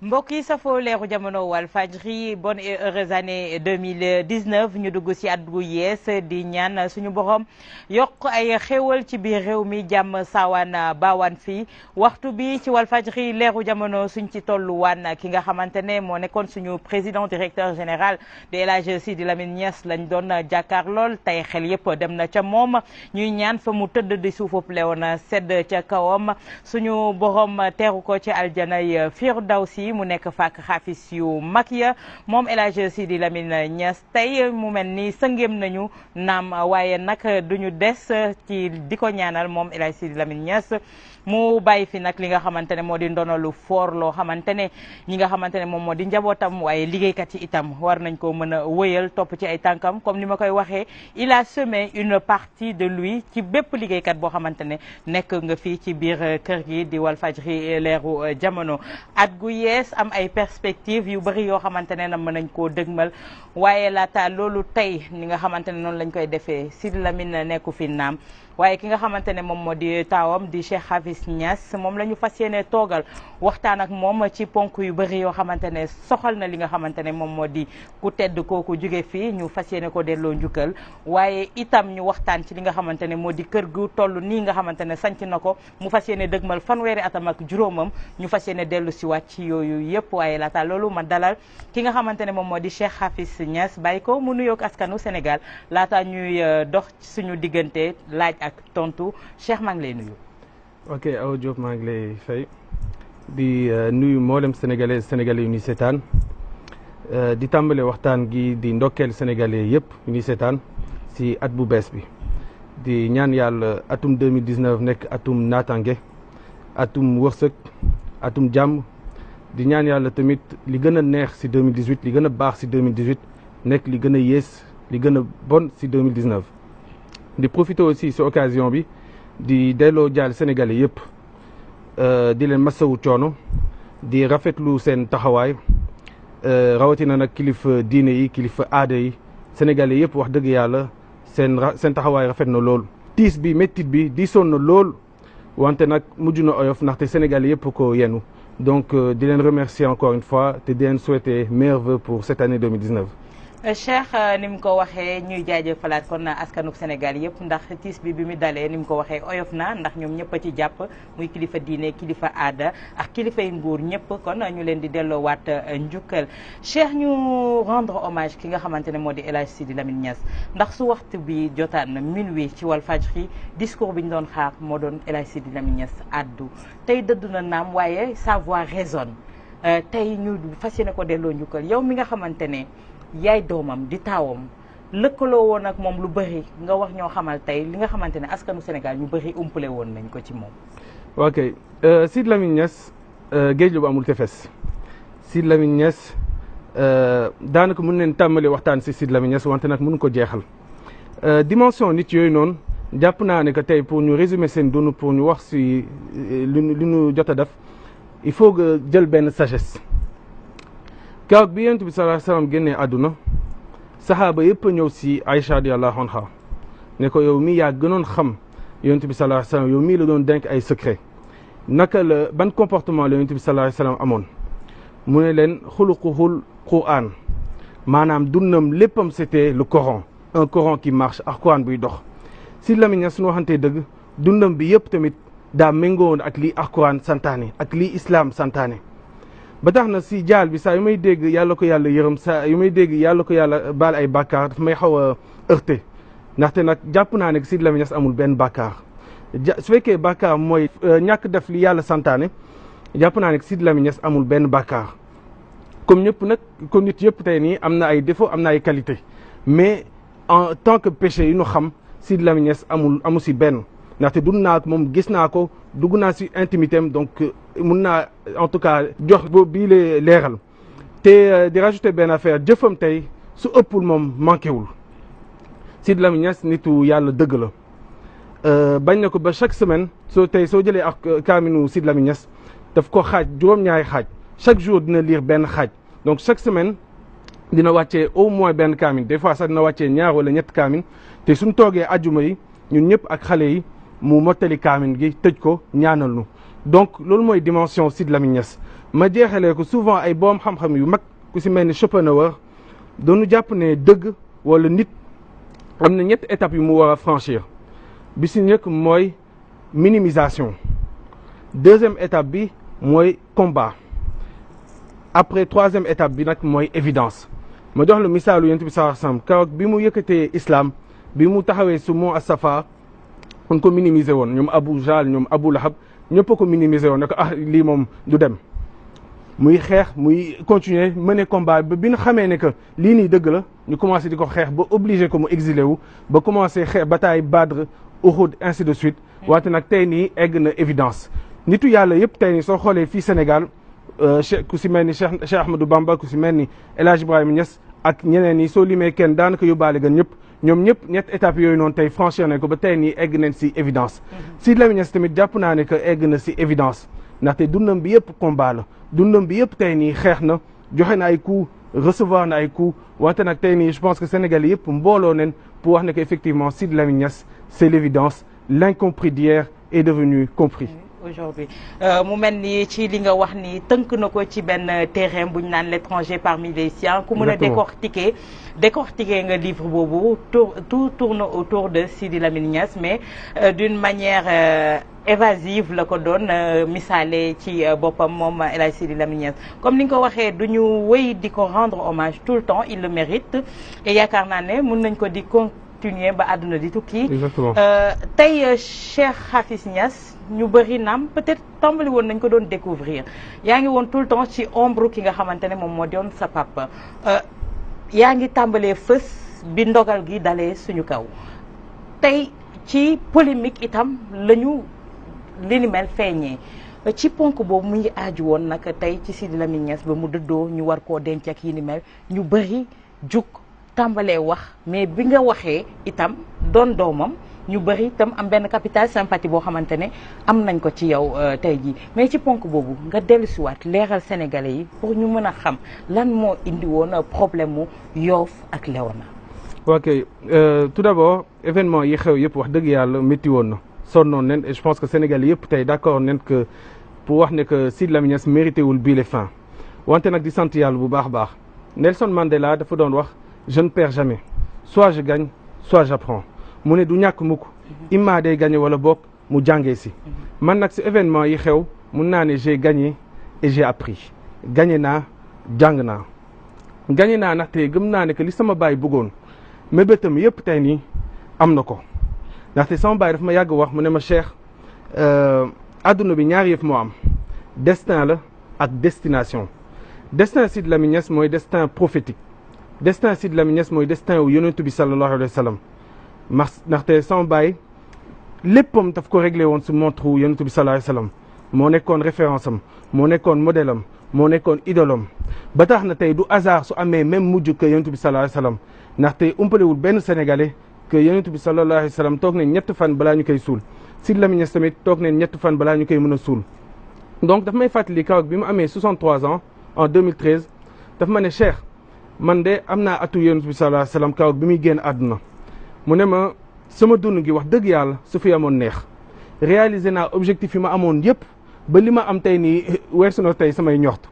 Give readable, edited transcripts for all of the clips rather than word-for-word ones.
mbokk yi safoo leeru jamono Walfadjri bonne et heureuse année 2019 ñu dugg ci at gu yees di ñaan suñu borom yokk ay xéewal ci biir réew mi jàmm saawaan baawaan fii waxtu bi ci Walfadjri leeru jamono suñ ci tolluwaan ki nga xamante ne moo nekkoon suñu président directeur général de El Hadji Sidi Lamine Niass lañ doon jàkkaar lool tey xel yëpp dem na ca moom ñuy ñaan fa mu tëdd di suufub lewoon sedd ca kawam suñu borom teeru ko ci aljanay Firdawsi mu nekk fàkk xaafis yu mag ya moom El Hadji Sidi Lamine Niass tey mu mel ni sëngéem nañu naam waaye nag duñu des ci di ko ñaanal moom El Hadji Sidi Lamine Niass mu bàyyi fi nag li nga xamante ne moo di ndonalu foor loo xamante ne ñi nga xamante ne moom moo di njabootam waaye liggéeykat yi itam war nañ ko mën a wëyal topp ci ay tànkam comme ni ma koy waxee il a semé une partie de lui ci bépp liggéeykat boo xamante ne nekk nga fii ci biir kër gi di Walfadjri leeru jamono at gu yees am ay perspectives yu bëri yoo xamante ne na mën nañ koo dëgmal waaye laata loolu tey ni nga xamante ne noonu lañ koy defee Sidi Lamine nekku fi naam waaye ki nga xamante ne moom moo di taawam di Cheikh Hafiz Niass moom la ñu fas yéene toogal waxtaan ak moom ci ponk yu bëri yoo xamante ne soxal na li nga xamante ne moom moo di ku tedd kooku jóge fii ñu fas yéene ko delloo njukkal waaye itam ñu waxtaan ci li nga xamante ne moo di kër gu toll nii nga xamante ne sanc na ko mu fas yéene dëgmal fanweeri atam ak juróomam ñu fas yéene dellu si waat ci yooyu yëpp waaye laata loolu ma dalal ki nga xamante ne moom moo di Cheikh Hafiz Niass bàyyi ko mu nuyoog askanu Sénégal laata ñuy dox suñu diggante laaj ak tontu Cheikh maa ngi lay nuyu. ok Awa Diop maa ngi lay fay di nuyu mboolem sénégalais yu ñuy seetaan di tàmbale waxtaan gi di ndokkeel sénégalais yëpp yu ñuy seetaan si at bu bees bi di ñaan yàlla atum 2019 nekk atum naataange atum wërsëg atum jàmm di ñaan yàlla tamit li gën a neex si 2018 li gën a baax si 2018 nekk li gën a yées li gën a bon si 2019 di profiter aussi si occasion bi di delloo jaal sénégalais yëpp di leen masawu coono di rafetlu seen taxawaay rawatina nag kilifa diine yi kilifa aada yi sénégalais yëpp wax dëgg yàlla seen taxawaay rafet na lool. tiis bi méttit bi diisoon na lool wante nag mujj na oyof ndaxte sénégalais yëpp ko yenu donc di leen remercier encore une fois te di leen souhaiter meilleurs vœux pour cette année 2019. Cheikh ni mu ko waxee ñuy jaajëfalaat kon askanuk Sénégal yëpp ndax tiis bi mu dalee ni mu ko waxee oyof na ndax ñoom ñëpp a ci jàpp muy kilifa diine kilifa aada ak kilifay nguur ñëpp kon ñu leen di delloowaat njukkal Cheikh ñu rendre hommage ki nga xamante ne moo di El Hadji Sidi Lamine Niass ndax su waxtu bi jotaan na minuit ci Walfadjri discours bi ñu doon xaar moo doon El Hadji Sidi Lamine Niass addu tey dëddu na naam waaye sa voix résonne tey ñu fas yéene ko delloo njukkal yow mi nga xamante ne yaay doomam di taawam lëkkaloo woon ak moom lu bëri nga wax ñoo xamal tey li nga xamante ne askanu Sénégal ñu bëri umpale woon nañ ko ci moom. ok Sidi Lamine Niass géej la bu amul tefes Sidi Lamine Niass daanaka mën neen tàmbali waxtaan si Sidi Lamine Niass wante nag mënu ko jeexal dimension nit yooyu noonu jàpp naa ne que tey pour ñu résumer seen dund pour ñu wax si li ñu jot a def il faut que jël benn sagesse. keroog bi yonent bi sallallahu alayhi wa sallam génnee àdduna saxaaba yëpp a ñëw si Aïcha radiyallahu anha ne ko yow mii yaa gënoon xam yonent bi sallallahu alayhi wa sallam yow mii la doon denk ay secret naka la ban comportement la yonent bi sallallahu alayhi wa sallam amoon mu ne leen xuluquhul Qur'an maanaam dundam léppam c'était le Coran un Coran qui marche ak Coran buy dox. Sidi Lamine Niass suñu waxantee dëgg dundam bi yëpp tamit daa méngoon ak lii ak Coran santaane ak lii islam santaane. ba tax na si jaal bi saa yu may dégg yàlla ko yàlla yërëm saa yu may dégg yàlla ko yàlla baal ay bàkkaar daf may xaw a heurté ndaxte nag jàpp naa ne Sidi Lamine Niass amul benn bàkkaar su fekkee bàkkaar mooy ñàkk def li yàlla santaane jàpp naa ne Sidi Lamine Niass amul benn bàkkaar comme ñëpp nag comme nit yëpp tey nii am na ay défaut am na ay qualité mais en tant que péché yi ñu xam Sidi Lamine Niass amu si benn ndaxte dund naa ko moom gis naa ko dugg naa si intimité am donc mun naa en tout cas jox boobu bii lee leeral te di rajouter benn affaire jëfam tey su ëppul moom manqué wul Sidi Lamine Niass nitu yàlla dëgg la bañ na ko ba chaque semaine soo jëlee ak kaaminu Sidi Lamine Niass daf ko xaaj juróom-ñaari xaaj chaque jour dina lire benn xaaj donc chaque semaine dina wàccee au moins benn kaamin des fois sax dina wàccee ñaar wala ñett kaamin te suñ toogee ajuma yi ñun ñëpp ak xale yi mu mottali kaamin gi tëj ko ñaanal nu donc loolu mooy dimension Sidy Lamine Niass ma jeexalee ko souvent ay boom xam-xam yu mag ku si mel ni Schopenhauer doonu jàpp ne dëgg wala nit am na ñetti étapes yu mu war a franchir bi si njëkk mooy minimisation deuxième étape bi mooy combat après troisième étape bi nag mooy évidence ma jox la misaalu Yonent bi sallallahu alayhi wasallam keroog bi mu yëkkatee islam bi mu taxawee su mont as-Safa on ko minimiser woon ñoom Abu Jahl ñoom Abu Lahab ñëpp a ko minimiser woon ne ko lii moom du dem muy xeex muy continuer mener combat ba bi ñu xamee ne que lii nii dëgg la ñu commencé di ko xeex ba obligé ko mu exilé wu ba commencé xeex bataille Badr Uhud ainsi de suite wante nag tey nii egg na évidence nitu yàlla yëpp tey nii soo xoolee fii Sénégal ku si mel ni Cheikh Ahmadou Bamba ku si mel ni El Hadj Ibrahima Niass ak ñeneen ñi soo limee kenn daanaka yóbbaale gan ñëpp ñoom ñëpp ñett étapes yooyu noonu tey franchir nañ ko ba tey nii egg nañ si évidence Sidy Lamine Niass tamit jàpp naa ne que egg na si évidence ndaxte dundam bi yëpp combat la dundam bi yëpp tey nii xeex na joxe na ay coups recevoir na ay coups wante nag tey nii je pense que Sénégalais yëpp mbooloo nen pour wax ne que effectivement Sidy Lamine Niass c'est l'évidence l'incompris d'hier est devenu compris aujourd'hui mu mel ni ci li nga wax ni tënk na ko ci benn terrain bu ñu naan l'étranger parmi les siens ku mën a décortiquer nga livre boobu tout tourne autour de Sidy Lamine Niass mais d'une manière évasive la ko doon misaale ci boppam moom El Hadj Sidy Lamine Niass comme ni nga ko waxee du ñu wéy di ko rendre hommage tout le temps il le mérite et yaakaar naa ne mën nañ ko di continuer ba àdduna di tukki. exactement tey Cheikh Hafiz Niass ñu bëri naam peut-être tàmbali woon nañ ko doon découvrir yaa ngi woon tout le temps ci ombre ki nga xamante ne moom moo doon sa papa yaa ngi tàmbalee fës bi ndogal gi dalee suñu kaw tey ci polémique itam lañu li ni mel feeñee ci ponk boobu mu ngi aaju woon nag tey ci Sidy Lamine Niass ba mu dëddoo ñu war koo denc ak yi ni mel ñu bëri jug tàmbalee wax mais bi nga waxee itam doon doomam ñu bëri itam am benn capital sympathie boo xamante ne am nañ ko ci yow tey jii mais ci ponk boobu nga dellusiwaat leeral sénégalais yi pour ñu mën a xam lan moo indi woon problème mu Yoff ak Léona. ok tout d'abord événement yi xew yëpp wax dëgg yàlla métti woon na sonnoon nen et je pense que sénégalais yëpp tey d'accord nen que pour wax ne que Sidy Lamine Niass mérité wul bii les fins wante nag di sant yàlla bu baax a baax Nelson Mandela dafa doon wax je ne perds jamais soit je gagne soit j'apprends mu ne du ñàkk mukk imma day gagné wala bokk mu jàngee si man nag si événement yi xew mun naa ne j'ai gagné et j'ai appris gagné naa jàng naa gagné naa ndaxte gëm naa ne que li sama baay bëggoon mébétam yëpp tey nii am na ko ndaxte sama baay daf ma yàgg wax mu ne ma Cheikh adduna bi ñaari yëf moo am destin la ak destination destin Sidy Lamine Niass mooy destin prophétique destin Sidy Lamine Niass mooy destin wu yonentu bi sallallahu alayhi wa sallam ndaxte sama baay léppam daf ko réglé woon su montre wu yonentu bi sallallahu alayhi wa sallam moo nekkoon référence am moo nekkoon modèle am moo nekkoon idole am ba tax na tey du hasard su amee même mujj que yonentu bi sallallahu alayhi wa sallam ndaxte umpalewul benn sénégalais que yonentu bi sallallahu alayhi wa sallam toog nañ ñett fan balaa ñu koy suul Sidy Lamine Niass tamit toog nañ ñett fan balaa ñu koy mën a suul donc daf may fàttali kaw bi mu amee 63 ans en 2013 daf ma ne Cheikh man de am naa atu yonentu bi sallallahu alayhi wa sallam kaw bi muy génn àdduna mu ne ma sama dund gi wax dëgg yàlla su fi amoon neex réaliser naa objectif yi ma amoon yëpp ba li ma am tey nii weesu na tey samay ñoxt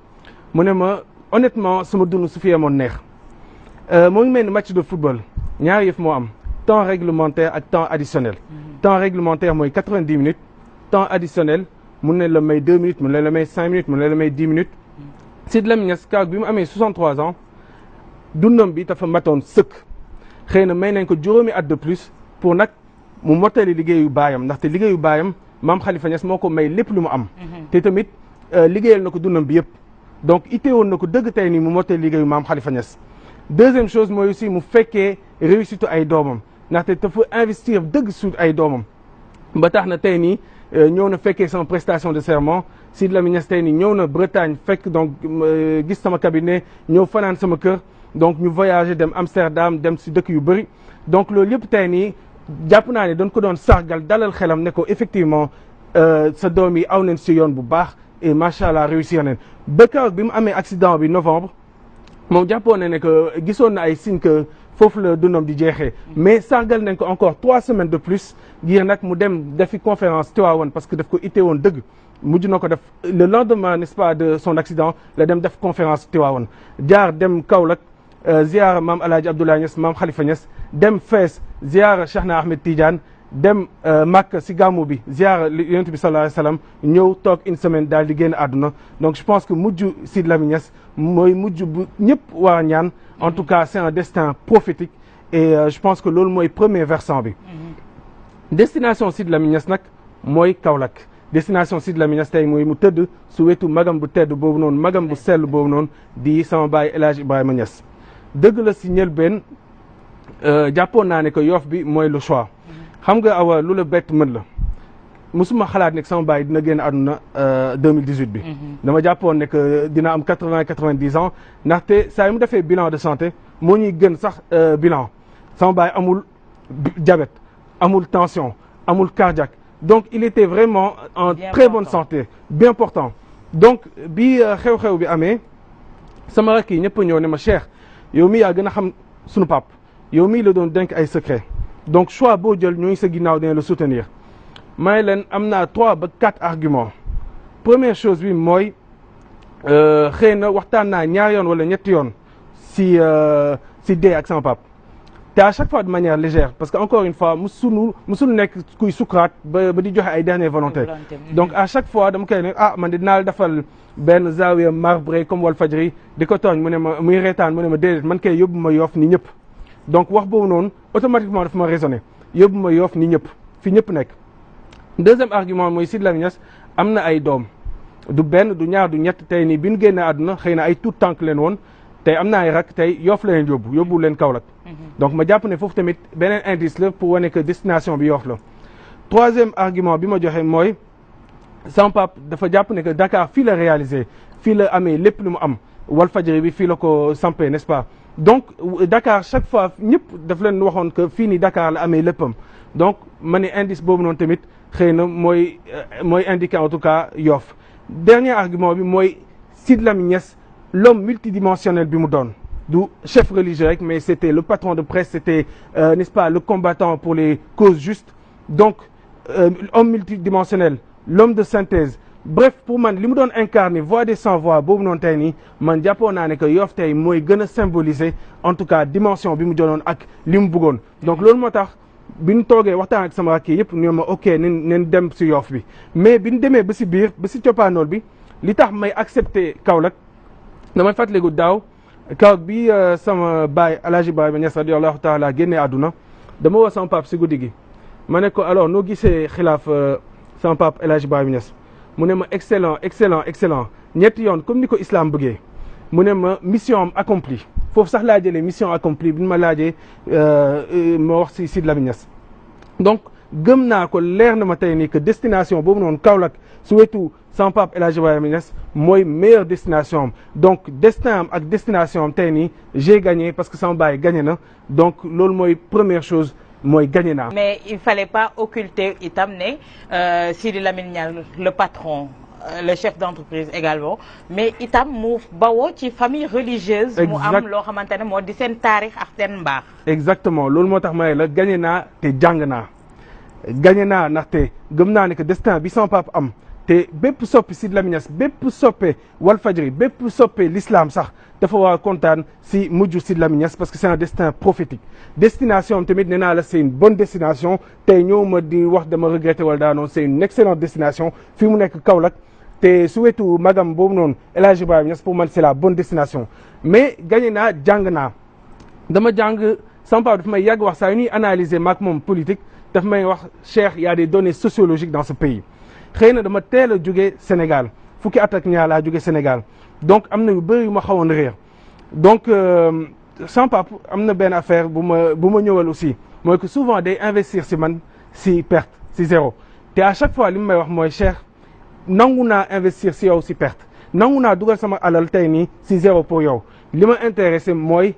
mu ne ma honnêtement sama dund su fi amoon neex moo ngi mel ni match de football ñaari yëf moo am temps réglementaire ak temps additionnel temps réglementaire mooy 90 minutes temps additionnel mun ne la may 2 minutes mun ne la may 5 minutes mun ne la may 10 minutes Sidy Lamine Niass kaw bi mu amee 63 ans dundam bi dafa matoon sëkk xëy na may nañ ko juróomi at de plus pour nag mu mottali liggéeyu baayam ndaxte liggéeyu baayam maam Khalifa Niass moo ko may lépp lu mu am te tamit liggéeyal na ko dundam bi yëpp donc itteewoon na ko dëgg tey nii mu mottali liggéeyu maam Khalifa Niass deuxième chose mooy aussi mu fekkee réussite ay doomam ndaxte dafa investir dëgg su ay doomam ba tax na tey nii ñëw na fekkee sama prestation de serment Sidy Lamine Niass tey nii ñëw na Bretagne fekk donc gis sama cabinet ñëw fanaan sama kër donc ñu voyager dem Amsterdam dem si dëkk yu bëri donc loolu yëpp tey nii jàpp naa ne dañ ko doon sargal dalal xelam ne ko effectivement sa doom yi aw nañ si yoon bu baax et macha allah réussir nañ ba keroog bi mu amee accident bi novembre moom jàppoon na ne que gisoon na ay signes que foofu la dundam di jeexee mais sargal nañ ko encore 3 semaines de plus ngir nag mu dem defi conférence Tivaouane parce que daf ko ittee woon dëgg mujj na ko def le lendemain n'est-ce pas de son accident la dem def conférence Tivaouane jaar dem Kaolack ziyaara maam El Hadj Abdoulaye Niass maam Khalifa Niass dem Fès ziyaara Cheikhna Ahmed Tidiane dem Makka si gàmmu bi ziyaara yonent bi sallallahu alayhi wa sallam ñëw toog une semaine daal di génn àdduna donc je pense que mujj Sidy Lamine Niass mooy mujj bu ñëpp war a ñaan en tout cas c'est un destin prophétique et je pense que loolu mooy premier versant bi destination Sidy Lamine Niass nag mooy Kaolack destination Sidy Lamine Niass tey mooy mu tëdd su wetu magam bu tedd boobu noonu magam bu sell boobu noonu di sama baay El Hadj Ibrahima Niass dëgg la si njëlbeen jàppoon naa ne que Yoff bi mooy le choix xam nga awa lu la bett mën la musuma xalaat ne que sama baay dina génn àdduna 2018 bi dama jàppoon ne que dina am 90 ans ndaxte saa yu mu defee bilan de santé moo ñuy gën sax bilan sama baay amul diabète amul tension amul cardiaque donc il était vraiment en bien très portant. bonne santé bien portant donc bi xew-xew bi amee sama rakk yi ñëpp ñëw ne ma Cheikh yow mii yaa gën a xam sunu pap yow mii la doon dénk ay secret donc choix boo jël ñooñu sa ginnaaw dina la soutenir may leen am naa 3 ba 4 arguments première chose bi mooy xëy na waxtaan naa ñaar yoon wala ñetti yoon si dee ak sama pap te à chaque fois de manière légère parce que encore une fois musul nekk kuy sukuraat ba di joxe ay dernières volontés donc à chaque fois dama koy ne man de dinaa la defal benn zawiya marbré comme Walfadjri di ko tooñ mu ne ma muy reetaan mu ne ma déedéet man kay yóbbu ma Yoff ni ñëpp donc wax boobu noonu automatiquement dafa ma raisonné yóbbu ma Yoff ni ñëpp fi ñëpp nekk deuxième argument mooy Sidy Lamine Niass am na ay doom du benn du ñaar du ñett tey nii bi ñu génnee àdduna xëy na ay tout tànk leen woon tey am na ay rak tey Yoff la leen yóbbu leen Kaolack donc ma jàpp ne foofu tamit beneen indice la pour wane que destination bi Yoff la troisième argument bi ma joxe mooy sama pap dafa jàpp ne que Dakar fii la réalisé fii la amee lépp lu mu am Walfadjri bi fii la ko sampé n'est-ce pas donc Dakar chaque fois ñëpp daf leen waxoon que fii nii Dakar la amee léppam donc ma ne indice boobu noonu tamit xëy na mooy indiqué en tout cas Yoff dernier argument bi mooy Sidy Lamine Niass l'homme multidimensionnel bi mu doon du chef religieux rek mais c'était le patron de presse c'était n'est-ce pas le combattant pour les causes justes donc homme multidimensionnel l'homme de synthèse bref pour man li mu doon incarné voix des sans voix boobu noonu tey nii man jàppoon naa ne que Yoff tey mooy gën a symboliser en tout cas dimension bi mu jëloon ak li mu bëggoon donc loolu moo tax bi ñu toogee waxtaan ak sama rakk yëpp ñoo ma ok nen dem si Yoff bi mais bi ñu demee ba si biir ba si coppaanool bi li tax may accepté Kaolack damay fàttaliku daaw Kaolack bi sama baay El Hadj Ibrahima Niass radiyallahu taala génnee àdduna dama woo sama pap si guddi gi ma ne ko alors noo gisee xilaaf sama pap El Hadj Ibrahima Niass mu ne ma excellent ñetti yoon comme ni ko islam bëggee mu ne ma mission am accomplie foofu sax laa jëlee mission accomplie bi ma laajee ma wax si Sidy Lamine Niass donc gëm naa ko leer na ma tey nii que destination boobu noonu Kaolack su wetu sama pap El Hadj Ibrahima Niass mooy meilleure destination am donc destin am ak destination am tey nii j'ai gagné parce que sama baay gagné na donc loolu mooy première chose mooy gagné naa. mais il fallait pas occulter itam ne Sidy Lamine Niass le patron le chef d'entreprise également mais itam mu bawoo ci famille religieuse. mu am loo xamante ne moo di seen taarix ak seen mbaax. exactement loolu moo tax ma ne la gagné naa te jàng naa gagné naa ndaxte gëm naa ne que destin bi sama papa am te bépp soppe Sidy Lamine Niass bépp soppe Walfadjri bépp soppe l'islam sax dafa war a kontaan si mujj Sidy Lamine Niass parce que c'est un destin prophétique destination am tamit nee naa la c'est une bonne destination tey ñëw ma di wax dama regretter wala daanoon c'est une excellente destination fi mu nekk Kaolack te su wetu magam boobu noonu El Hadj Ibrahima Niass pour man c'est la bonne destination mais gagné naa jàng naa dama jàng sama papa daf may yàgg wax saa yu ñuy analyser maak moom politique daf may wax Cheikh y a des données sociologiques dans ce pays xëy na dama teel a jóge Sénégal fukki at ak ñaar laa jóge Sénégal donc am na yu bëri yu ma xawoon réer donc sama papa am na benn affaire bu ma ñëwal aussi mooy que souvent day investir si man si perte si zéro te à chaque fois li mu may wax mooy Cheikh nangu naa investir si yow si perte nangu naa dugal sama alal tey nii si zéro pour yow li ma intéressé mooy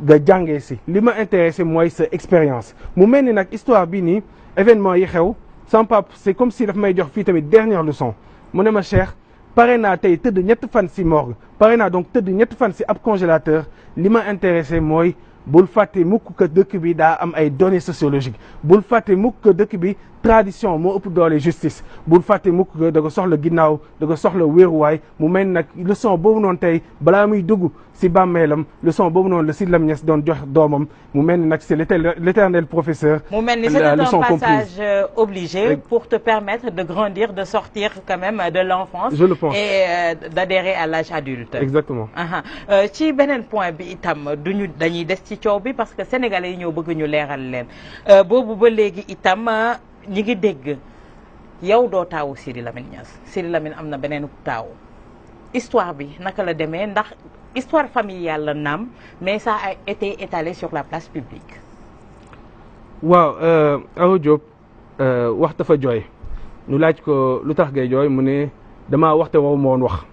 nga jàngee si li ma intéressé mooy sa expérience mu mel ni nag histoire bi nii événement yi xew sama papa c'est comme si daf may jox fii tamit dernière leçon mu ne ma Cheikh pare naa tey tëdd ñetti fan si morgue pare naa donc tëdd ñetti fan si ab congélateur li ma intéressé mooy bul fàtte mukk que dëkk bi daa am ay données sociologiques bul fàtte mukk que dëkk bi tradition moo ëpp doole justice bul fàtte mukk que da nga soxla ginnaaw da nga soxla wéeruwaay mu mel nag leçon boobu noonu tey balaa muy dugg si bàmmeelam leçon boobu noonu la Sidy Lamine Niass doon jox doomam mu mel ni nag c'est l'éternel professeur. mu mel ni c'est un passage obligé pour te permettre de grandir de sortir quand même de l'enfance. Je le pense. Et d'adhérer à l'âge adulte. Exactement. ci beneen point bi itam dañuy des ci coow bi parce que sénégalais yi ñoo bëgg ñu leeral leen boobu ba léegi itam ñi ngi dégg yow doo taawu Sidy Lamine Niass Sidy Lamine am na beneen taaw histoire bi naka la demee ndax histoire familiale la naam mais ça a été étalé sur la place publique. waaw Awa Diop wax dafa jooy ñu laaj ko lu tax ngay jooy mu ne damaa waxte wow moon wax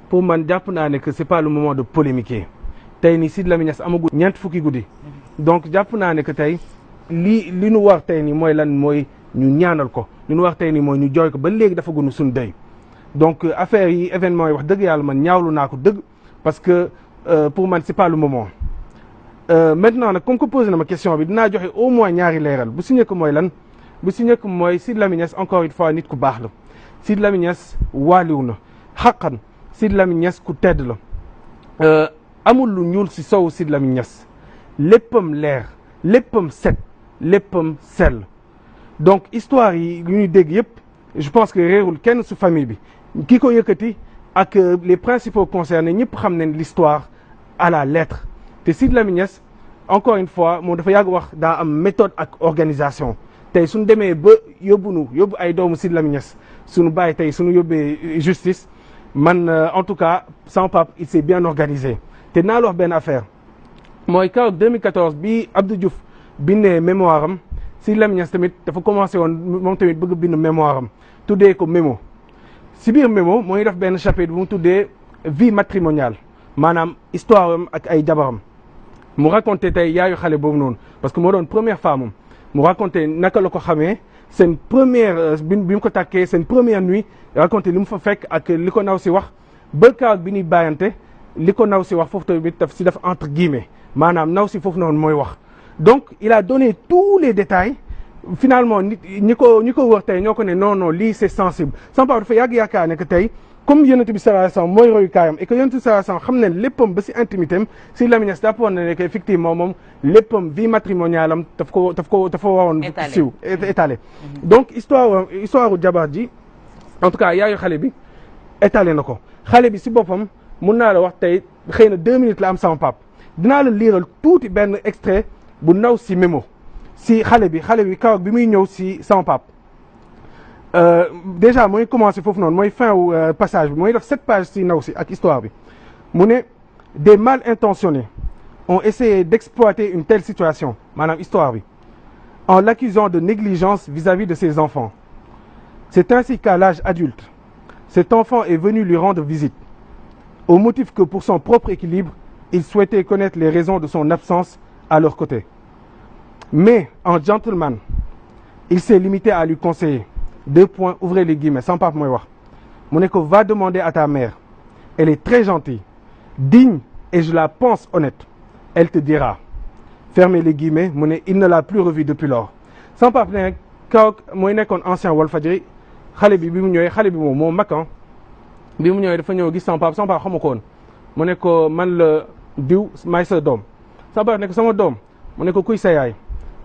pour man jàpp naa ne que c'est pas le moment de polémiquer tey ni Sidy Lamine Niass amagul ñeent fukki guddi donc jàpp naa ne que tey li nu war tey ni mooy lan mooy ñu ñaanal ko li nu war tey ni mooy ñu jooy ko ba léegi dafa gunu suñu dëy donc affaire yi événement yi wax dëgg yàlla man ñaawlu naa ko dëgg parce que pour man c'est pas le moment maintenant nag comme que posé na ma question bi dinaa joxe au moins ñaari leeral bu si njëkk mooy lan bu si njëkk mooy Sidy Lamine Niass encore une fois nit ku baax la Sidy Lamine Niass waaliw na xaqan Sidy Lamine Niass ku tedd la amul lu ñuul si sowu Sidy Lamine Niass léppam leer léppam set léppam sell donc histoire yi yu ñuy dégg yëpp je pense que réerul kenn su famille bi ki ko yëkkati ak les principaux concernés ñëpp xam nañ l'histoire à la lettre te Sidy Lamine Niass encore une fois moom dafa yàgg wax daa am méthode ak organisation tey suñu demee ba yóbbu ay doomu Sidy Lamine Niass suñu bàyyi tey suñu yóbbee justice man en tout cas sama papa il s'est bien organisé te naa la wax benn affaire mooy keroog 2014 bi Abdou Diouf bindee mémoire am Sidy Lamine Niass tamit dafa commencé woon moom tamit bëgg bind mémoire am tuddee ko mémo si biir mémo mooy def benn chapitre bu mu tuddee vie matrimoniale maanaam histoire am ak ay jabaram mu raconté tey yaayu xale boobu noonu parce que moo doon première femme am mu raconté naka la ko xamee seen première bi mu ko tàkkee seen première nuit raconté li mu fa fekk ak li ko naw si wax ba kaw bi ñuy bàyyante li ko naw si wax foofu tamit daf si def entre guillemets maanaam naw si foofu noonu mooy wax donc il a donné tous les détails finalement nit ñi ko wër tey ñoo ko ne non lii c'est sensible sama papa dafa yàgg yaakaar ne que tey comme yonent bi sallallahu alayhi wasallam mooy royukaayam et que yonent bi sallallahu alayhi wasallam xam ne léppam ba si intimité am Sidy Lamine Niass jàpp woon na ne que effectivement moom léppam vie matrimoniale am dafa waroon siiw étalé donc histoire jabar ji en tout cas yaayu xale bi étalé na ko xale bi si boppam mun naa la wax tey xëy na 2 minutes la am sama pap dinaa la liiral tuuti benn extrait bu ndaw si mémo si xale bi kaw bi muy ñëw si sama pap déjà mooy commencé foofu noonu mooy fin wu passage bi mooy def 7 pages si ndaw si ak histoire bi mu ne des mal intentionnés ont essayé d'exploiter une telle situation maanaam histoire bi en l'accusant de négligence vis-à-vis de ses enfants. C'est ainsi qu'à l'âge adulte, cet enfant est venu lui rendre visite, au motif que pour son propre équilibre, il souhaitait connaître les raisons de son absence à leur côté. Mais en gentleman, il s'est limité à lui conseiller. 2 points, ouvrez les guillemets, sans papa mooy wax. mu ne ko va demander à ta mère. Elle est très gentille, digne et je la pense honnête. Elle te dira. Fermez les guillemets, mu ne il ne l'a plus revu depuis lors. Sans papa ne kaw mooy nekkoon ancien Walfadjri xale bi mu ñëwee xale bi moom moo mag bi mu ñëwee dafa ñëw gis sama papa xamu ko woon mu ne ko man la diw maay sa doom sama papa ne ko sama doom mu ne ko kuy sa yaay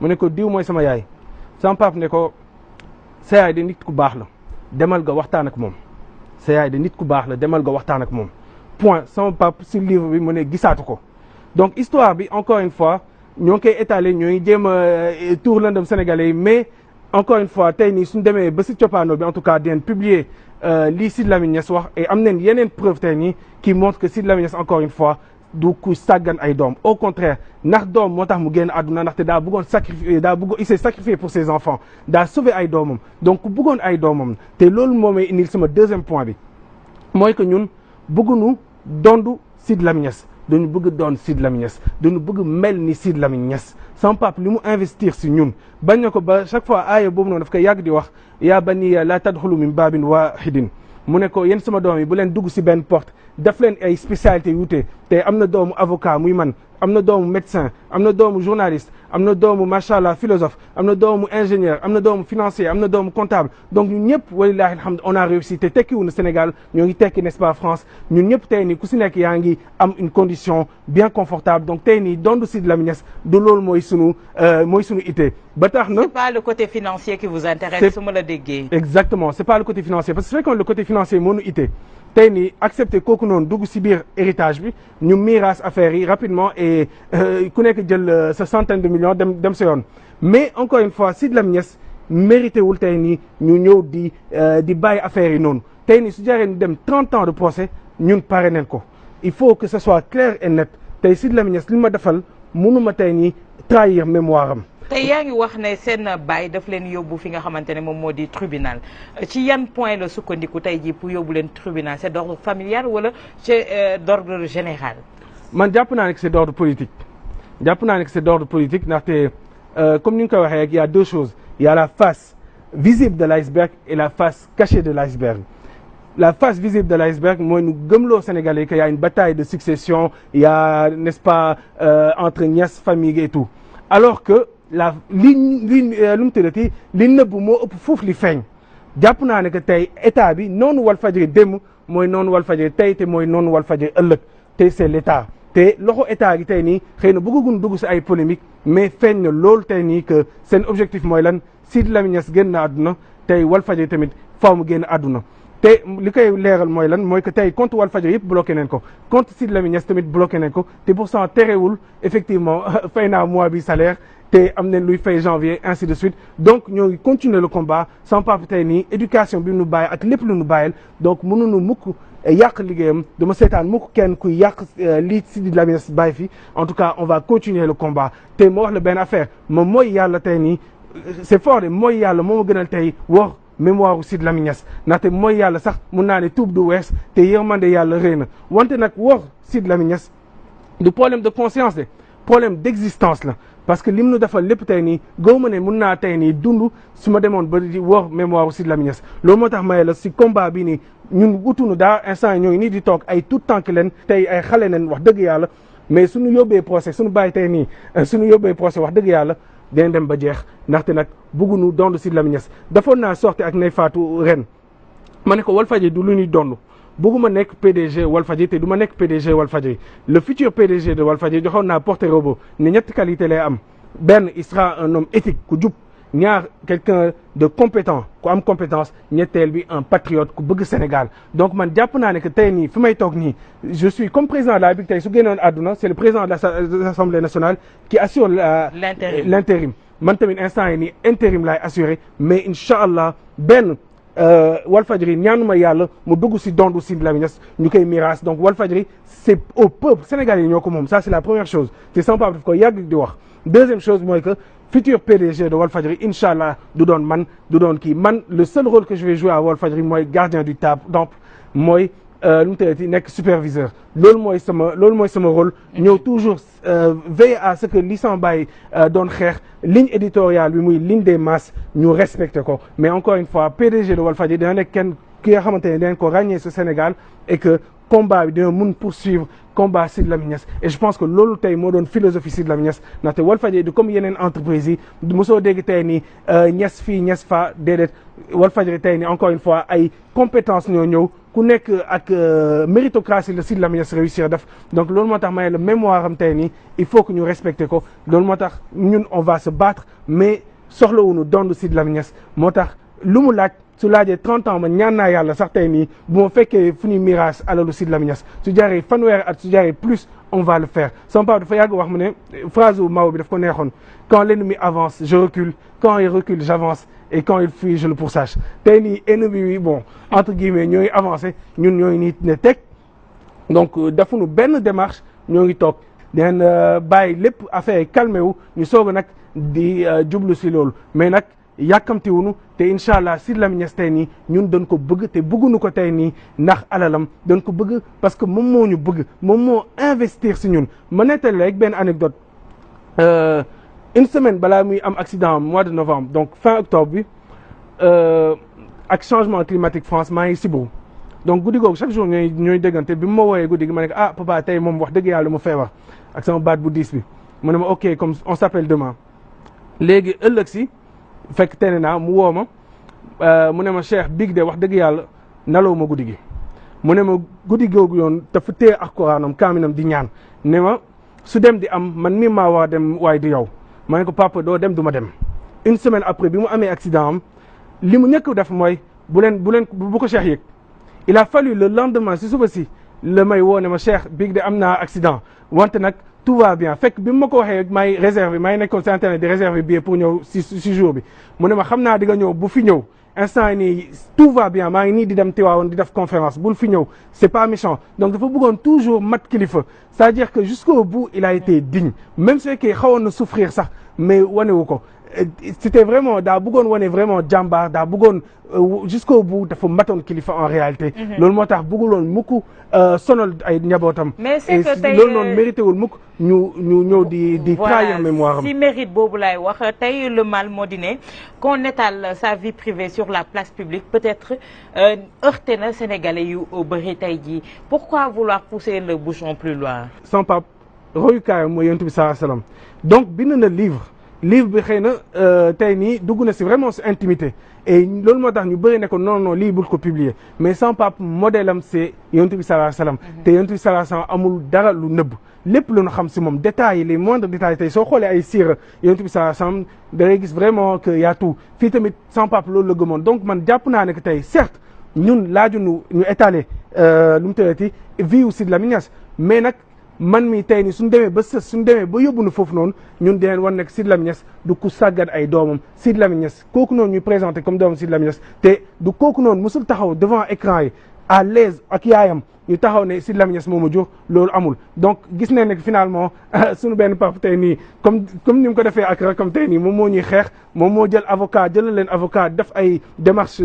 mu ne ko diw mooy sama yaay sama papa ne ko sa yaay de nit ku baax la demal nga waxtaan ak moom sa yaay de nit ku baax la demal nga waxtaan ak moom point sama papa si livre bi mu ne gisaatu ko donc histoire bi encore une fois ñoo ngi koy étaler ñooy jéem a tour lëndëm sénégalais yi mais encore une fois tey nii suñu demee ba si coppaano bi en tout cas dinañ publier lii Sidy Lamine Niass wax et am nañ yeneen preuve tey nii qui montre que Sidy Lamine Niass encore une fois du ku sàggan ay doom au contraire ndax doom moo tax mu génn àdduna ndaxte daa bëggoon sacrifier il s'est sacrifié pour ses enfants daa sauver ay doomam donc ku bëggoon ay doomam te loolu moo may indil sama deuxième point bi mooy que ñun bëgguñu dondu Sidy Lamine Niass dañu bëgg doon Sidy Lamine Niass dañu bëgg mel ni Sidy Lamine Niass sama papa li mu investir si ñun bañ na ko ba chaque fois aaya boobu noonu daf koy yàgg di wax yaa bani la tadxulu min babin wahidin mu ne ko yéen sama doom yi bu leen dugg si benn porte daf leen ay spécialité yuute te am na doomu avocat muy man am na doomu médecin am na doomu journaliste am na doomu macha allah philosophe am na doomu ingénieur am na doomu financier am na doomu comptable donc ñun ñëpp walillahi alhamd on a réussi te tekkiwuñu Sénégal ñoo ngi tekki n'est-ce pas France ñun ñëpp tey nii ku si nekk yaa ngi am une condition bien confortable donc tey nii dondu Sidy Lamine Niass du loolu mooy sunu ité ba tax na. c'est pas le côté financier qui vous intéresse su ma la déggee. exactement c'est pas le côté financier parce que su fekkoon le côté financier moo nu ité tey nii accepté kooku noonu dugg si biir héritage bi ñu miiras affaire yi rapidement et ku nekk jël sa centaine de millions dem sa yoon mais encore une fois Sidy Lamine Niass mérité wul tey nii ñu ñëw di bàyyi affaire yi noonu tey nii su jaree ñu dem 30 ans de procès ñun pare nañ ko il faut que ce soit clair et net tey Sidy Lamine Niass li ma defal mënuma tey nii trahir mémoire am. tey yaa ngi wax ne seen baay daf leen yóbbu fi nga xamante ne moom moo di tribunal ci yan point la sukkandiku tey jii pour yóbbu leen tribunal c'est d'ordre familial wala c'est d'ordre général. man jàpp naa ne que c'est d'ordre politique jàpp naa ne que c'est d'ordre politique ndaxte comme ni nga ko waxee rek il y a deux choses il y a la face visible de l'iceberg et la face cachée de l'iceberg. La face visible de l'iceberg mooy nu gëmloo Sénégalais qu'il y a une bataille de succession il y a n'est-ce pas entre Niass famille et tout alors que li lu mu tëddati li nëbbu moo ëpp foofu li feeñ jàpp naa ne que tey état bi noonu Walfadjri démb mooy noonu Walfadjri tey te mooy noonu Walfadjri ëllëg te c'est l'état te loxo état gi tey nii xëy na bëggagun dugg si ay polémique mais feeñ na loolu tey nii que seen objectif mooy lan Sidy Lamine Niass génn na àdduna tey Walfadjri tamit faaw mu génn àdduna te li koy leeral mooy lan mooy que tey compte Walfadjri yëpp bloqué nañ ko compte Sidy Lamine Niass tamit bloqué nañ ko te pourtant terewul effectivement fay naa mois bi salaire te am nañ luy fay janvier ainsi de suite donc ñoo ngi continuer le combat sans papa tey nii éducation bi nu bàyyi ak lépp lu nu bàyyil donc mënuñu mukk yàq liggéeyam dama seetaan mukk kenn kuy yàq lii Sidy Lamine Niass bàyyi fi en tout cas on va continuer le combat te moo wax la benn affaire moom mooy yàlla tey nii c'est fort de mooy yàlla moo ma gënal tey wax mémoire Sidy Lamine Niass ndaxte mooy yàlla sax mun naa ne tuub du wees te yërmande yàlla rëy na wante nag wax Sidy Lamine Niass du problème de conscience de problème d'existence la parce que lim nu defal lépp tey nii gaw ma ne mun naa tey nii dund su ma demoon ba di wax mémoire Sidy Lamine Niass loolu moo tax maye la si combat bi nii ñun utunu daa instant yi ñoo ngi nii di toog ay tout tànk leen tey ay xale leen wax dëgg yàlla mais suñu yóbbee procès suñu bàyyi tey nii suñu yóbbee procès wax dëgg yàlla dinañ dem ba jeex ndaxte nag bëgguñu dond Sidy Lamine Niass defoon naa sorti ak Ndeye Fatou ren ma ne ko Walfadjri du lu ñuy dond bëgguma nekk PDG Walfadjri te du ma nekk PDG Walfadjri le futur PDG de Walfadjri joxoon naa porté robot ne ñetti qualité lay am benn il sera un homme éthique ku jub ñaar quelqu'un de compétent ku am compétence ñetteel bi un patriote ku bëgg Sénégal donc man jàpp naa ne que tey nii fi may toog nii je suis comme président de la République tey su génnoon àdduna c'est le président de l'Assemblée nationale qui assure l'intérim man tamit instant yi nii intérim laay assuré mais incha allah benn Walfadjri ñaanuma yàlla mu dugg si dondu Sidy Lamine Niass ñu koy miraas donc Walfadjri c'est au peuple sénégalais yi ñoo ko moom ça c'est la première chose te sama papa daf ko yàgg di wax deuxième chose mooy que futur PDG de Walfadjri incha allah du doon man du doon kii man le seul rôle que je vais jouer à Walfadjri mooy gardien du temple mooy lu mu tëddee nekk superviseur loolu mooy sama rôle ñëw toujours veiller à ce que li sama baay doon xeex ligne éditoriale bi muy ligne des masses ñu respecté ko mais encore une fois PDG de Walfadjri dina nekk kenn ki nga xamante ne dinañ ko ràññee ce Sénégal et que combat bi dina mun poursuivre combat Sidy Lamine Niass et je pense que loolu tey moo doon philosophie Sidy Lamine Niass ndaxte Walfadjri du comme yeneen entreprise yi mosoo dégg tey nii Niass fii Niass fa déedéet Walfadjri tey nii encore une fois ay compétences ñoo ñëw ku nekk ak méritocratie la Sidy Lamine Niass réussir def donc loolu moo tax may la mémoire am tey nii il faut que ñu respecter ko loolu moo tax ñun on va se battre mais soxlawuñu dondu Sidy Lamine Niass moo tax lu mu laaj su laajee 30 ans ma ñaan naa yàlla sax tey nii bu ma fekkee fu ñuy mirage alalu Sidy Lamine Niass su jaaree fanweeri at su jaaree plus on va le faire sama papa dafa yàgg wax mu ne phrase u Mao bi daf ko neexoon quand l'ennemi avance je recule quand il recule j'avance et quand il fuit je le pourchasse tey nii ennemi bi bon entre guillemets ñooy avancé ñun ñooy nii ne teg donc defuñu benn démarche ñoo ngi toog den bàyyi lépp affaire yi calmé wu ñu soog a nag di jublu si loolu mais nag yàkkamtiwunu te incha allah Sidy Lamine Niass tey nii ñun dañ ko bëgg te bëgguñu ko tey nii ndax alalam dañ ko bëgg parce que moom moo ñu bëgg moom moo investir si ñun ma nettali rek benn anecdote une semaine balaa muy am accident mois de novembre donc fin octobre bi ak changement climatique France maa ngi Sibrou donc guddi googu chaque jour ñooy déggante bi mu ma wooyee guddi gi ma ne ko ah papa tey moom wax dëgg yàlla mu feebar ak sama baat bu diis bi mu ne ma ok comme on s'appelle demain léegi ëllëg si fekk tene naa mu woo ma mu ne ma Cheikh big de wax dëgg yàlla nalaw ma guddi gi mu ne ma guddi googu yoon dafa téye ak Quraanam kaaminam di ñaan ne ma su dem di am man mii maa war dem waaye du yow ma ne ko papa doo dem du ma dem une semaine après bi mu amee accident am li mu ñëkk def mooy bu ko Cheikh yëg il a fallu le lendemain si suba si la may woo ne ma Cheikh big de am naa accident wante nag tout va bien fekk bi ma ko waxee may réservé may nekkoon si internet di réservé billet pour ñëw si jour bi mu ne ma xam naa di nga ñëw bu fi ñëw instant nii tout va bien maa ngi nii di dem Tivaouane di def conférence bul fi ñëw c'est pas méchant donc dafa bëggoon toujours mat kilifa c'est-à-dire que jusqu'au bout il a été digne même su fekkee xawoon na souffrir sax mais wanewu ko c'était vraiment daa bëggoon wane vraiment jàmbaar daa bëggoon jusqu'au bout dafa matoon kilifa en réalité loolu moo tax bëgguloon mukk sonal ay njabootam mais c'est que tey loolu noonu mérité wul mukk ñu ñëw di trahir mémoire am si mérite boobu lay wax tey le mal moo di ne qu'on étale sa vie privée sur la place publique peut-être heurté na sénégalais yu bëri tey jii pourquoi vouloir pousser le bouchon plus loin son pap royukaayam mooy yonent bi sallallahu alayhi wasallam donc bind na livre bi xëy na tey nii dugg na si vraiment si intimité et loolu moo tax ñu bëri ne ko non lii bul ko publier mais son pap modèle am c'est yonent bi sallallahu alayhi wasallam te yonent bi sallallahu alayhi wasallam amul dara lu nëbb lépp lu ñu xam si moom détails les moindres détails tey soo xoolee ay siira yonent bi sallallahu alayhi wasallam da ngay gis vraiment que y a tout fii tamit son pap loolu la gëmoon donc man jàpp naa ne que tey certes ñun laaju ñu étaler lu mu tëddati vie aussi de Lamine Niass mais nag man mi tey ni suñu demee ba suñu demee ba yóbbu na foofu noonu ñun dinañ wan nekk Sidy Lamine Niass du ku sàggan ay doomam Sidy Lamine Niass kooku noonu ñuy présenté comme doomam Sidy Lamine Niass te du kooku noonu musul taxaw devant écran yi à l'aise ak yaayam ñu taxaw ne Sidy Lamine Niass moo ma jur loolu amul donc gis nañ ne finalement suñu benn papa tey nii comme ni mu ko defee ak rakam tey nii moom moo ñuy xeex moom moo jël avocat jëlal leen avocat def ay démarches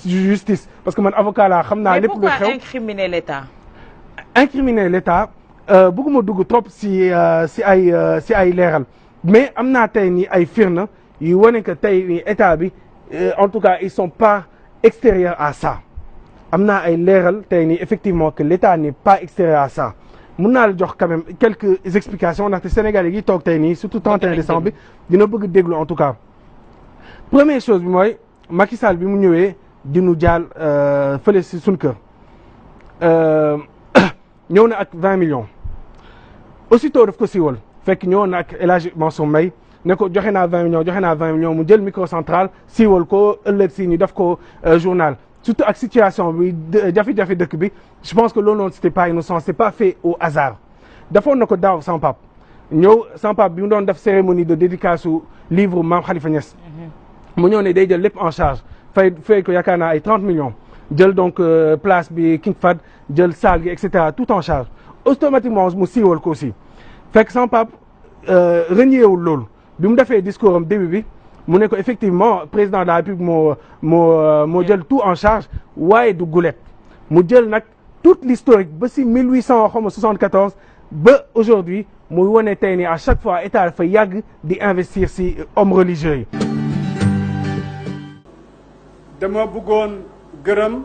justice parce que man avocat laa xam naa lépp lu xew. mais pourquoi incriminer l'État? Incriminer l'État bëgguma dugg trop si ay leeral mais am naa tey nii ay firna yu wane que tey nii état bi en tout cas ils sont pas extérieurs à ça am naa ay leeral tey nii effectivement que l'État n'est pas extérieur à ça mun naa la jox quand même quelques explications ndaxte Sénégalais yi toog tey nii surtout 31 décembre bi dina bëgg déglu en tout cas première chose bi mooy Macky Sall bi mu ñëwee dinu jaal fële si suñu kër ñëw na ak 20 millions aussitôt daf ko siiwal fekk ñëwoon na ak El Hadji Mansour Mbaye ne ko joxe naa 20 millions mu jël microcentral siiwal ko ëllëg si ñu def ko journal surtout ak situation bi jafe-jafe dëkk bi je pense que loolu noonu c'était pas innocent c'est pas fait au hasard defoon na ko daaw sans pape ñëw sans pape bi mu doon def cérémonie de dédicace su livre Mame Khalifa Niass mu ñëw ne day jël lépp en charge fay ko yaakaar naa ay 30 millions jël donc place bi King Fahd jël salle gi et cetera tout en charge automatiquement mu siiwal ko aussi fekk sans pape reniewul loolu bi mu defee discours am début bi mu ne ko effectivement président de la République moo jël tout en charge waaye du gulet mu jël nag toute l'historique ba si 1874 ba aujourd'hui muy wane tey ni à chaque fois état dafa yàgg di investir si hommes religieux yi. dama bëggoon gërëm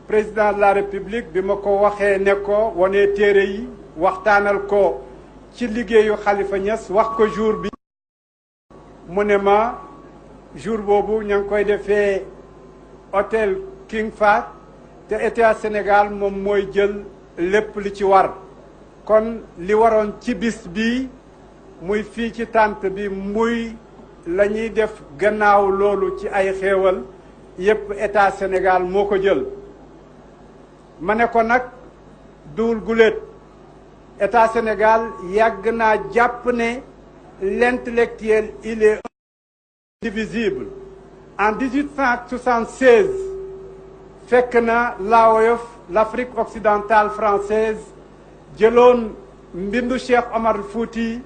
président de la République bi ma ko waxee ne ko wane téere yi waxtaanal ko ci liggéeyu Khalifa Niass wax ko jour bi mu ne ma jour boobu ña ngi koy defee hôtel King Fahd te État Sénégal moom mooy jël lépp li ci war kon li waroon ci bis bi muy fii ci tànt bi muy la ñuy def gannaaw loolu ci ay xéewal yépp État Sénégal moo ko jël ma ne ko nag duul guléet État Sénégal yàgg naa jàpp ne l'intellectuel il est indivisible en 1876 fekk na l'AOF l'Afrique occidentale française jëloon mbindu Cheikh Omar Fouti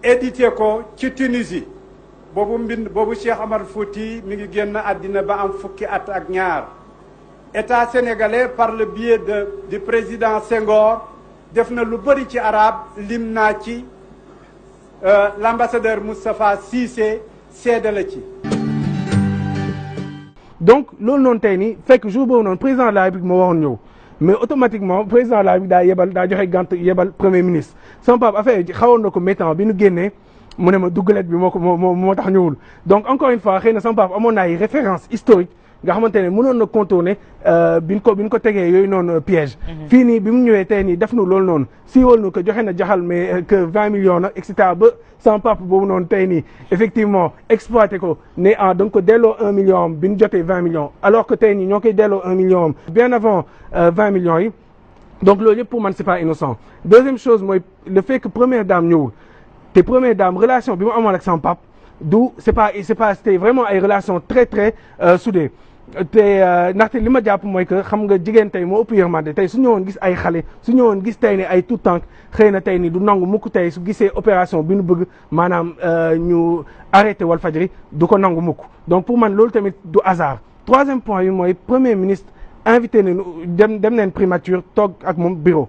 édité ko ci Tunisie boobu Cheikh Omar Fouti mi ngi génn àddina ba am fukki at ak ñaar État sénégalais par le biais du président Senghor def na lu bëri ci arabe lim naa ci l'ambassadeur Moustapha Cissé seede la ci. donc loolu noonu tey nii fekk jour boobu noonu président de la République moo waroon ñëw mais automatiquement président de la République daa joxe gant yebal premier ministre sama papa affaire yi xawoon na ko méttant bi ñu génnee mu ne ma duggalet bi moo tax ñëwul donc encore une fois xëy na sama papa amoon na ay référence historique nga xamante ne mënoon na contourner bi ñu ko tegee yooyu noonu piège. fii nii bi mu ñëwee tey nii def nu loolu noonu siiwal nu que joxe na jaxal mais que 20 millions na et cetera ba sama papa boobu noonu tey nii effectivement exploité ko ne da nga ko delloo 1 million am bi ñu jotee 20 millions alors que tey nii ñoo koy delloo 1 million am bien avant 20 millions yi donc loolu yëpp pour man c'est pas innocent. Deuxième chose mooy le fait que première dame ñëwul te première dame relation bi mu amoon ak sama papa c'était vraiment ay relation très très soudées. te ndaxte li ma jàpp mooy que xam nga jigéen tey moo ëpp yërmande tey su ñëwoon gis ay xale su ñëwoon gis tey ne ay tout tànk xëy na tey ni du nangu mukk tey su gisee opération bi nu bëgg maanaam ñu arrêté Walfadjri du ko nangu mukk donc pour man loolu tamit du hasard. Troisième point yi mooy premier ministre invité nañu dem neen primature toog ak moom bureau.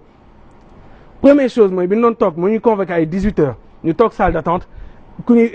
Première chose mooy bi ñu doon toog mu ñu convoqué ay 18 heures ñu toog salle d'attente ku ñu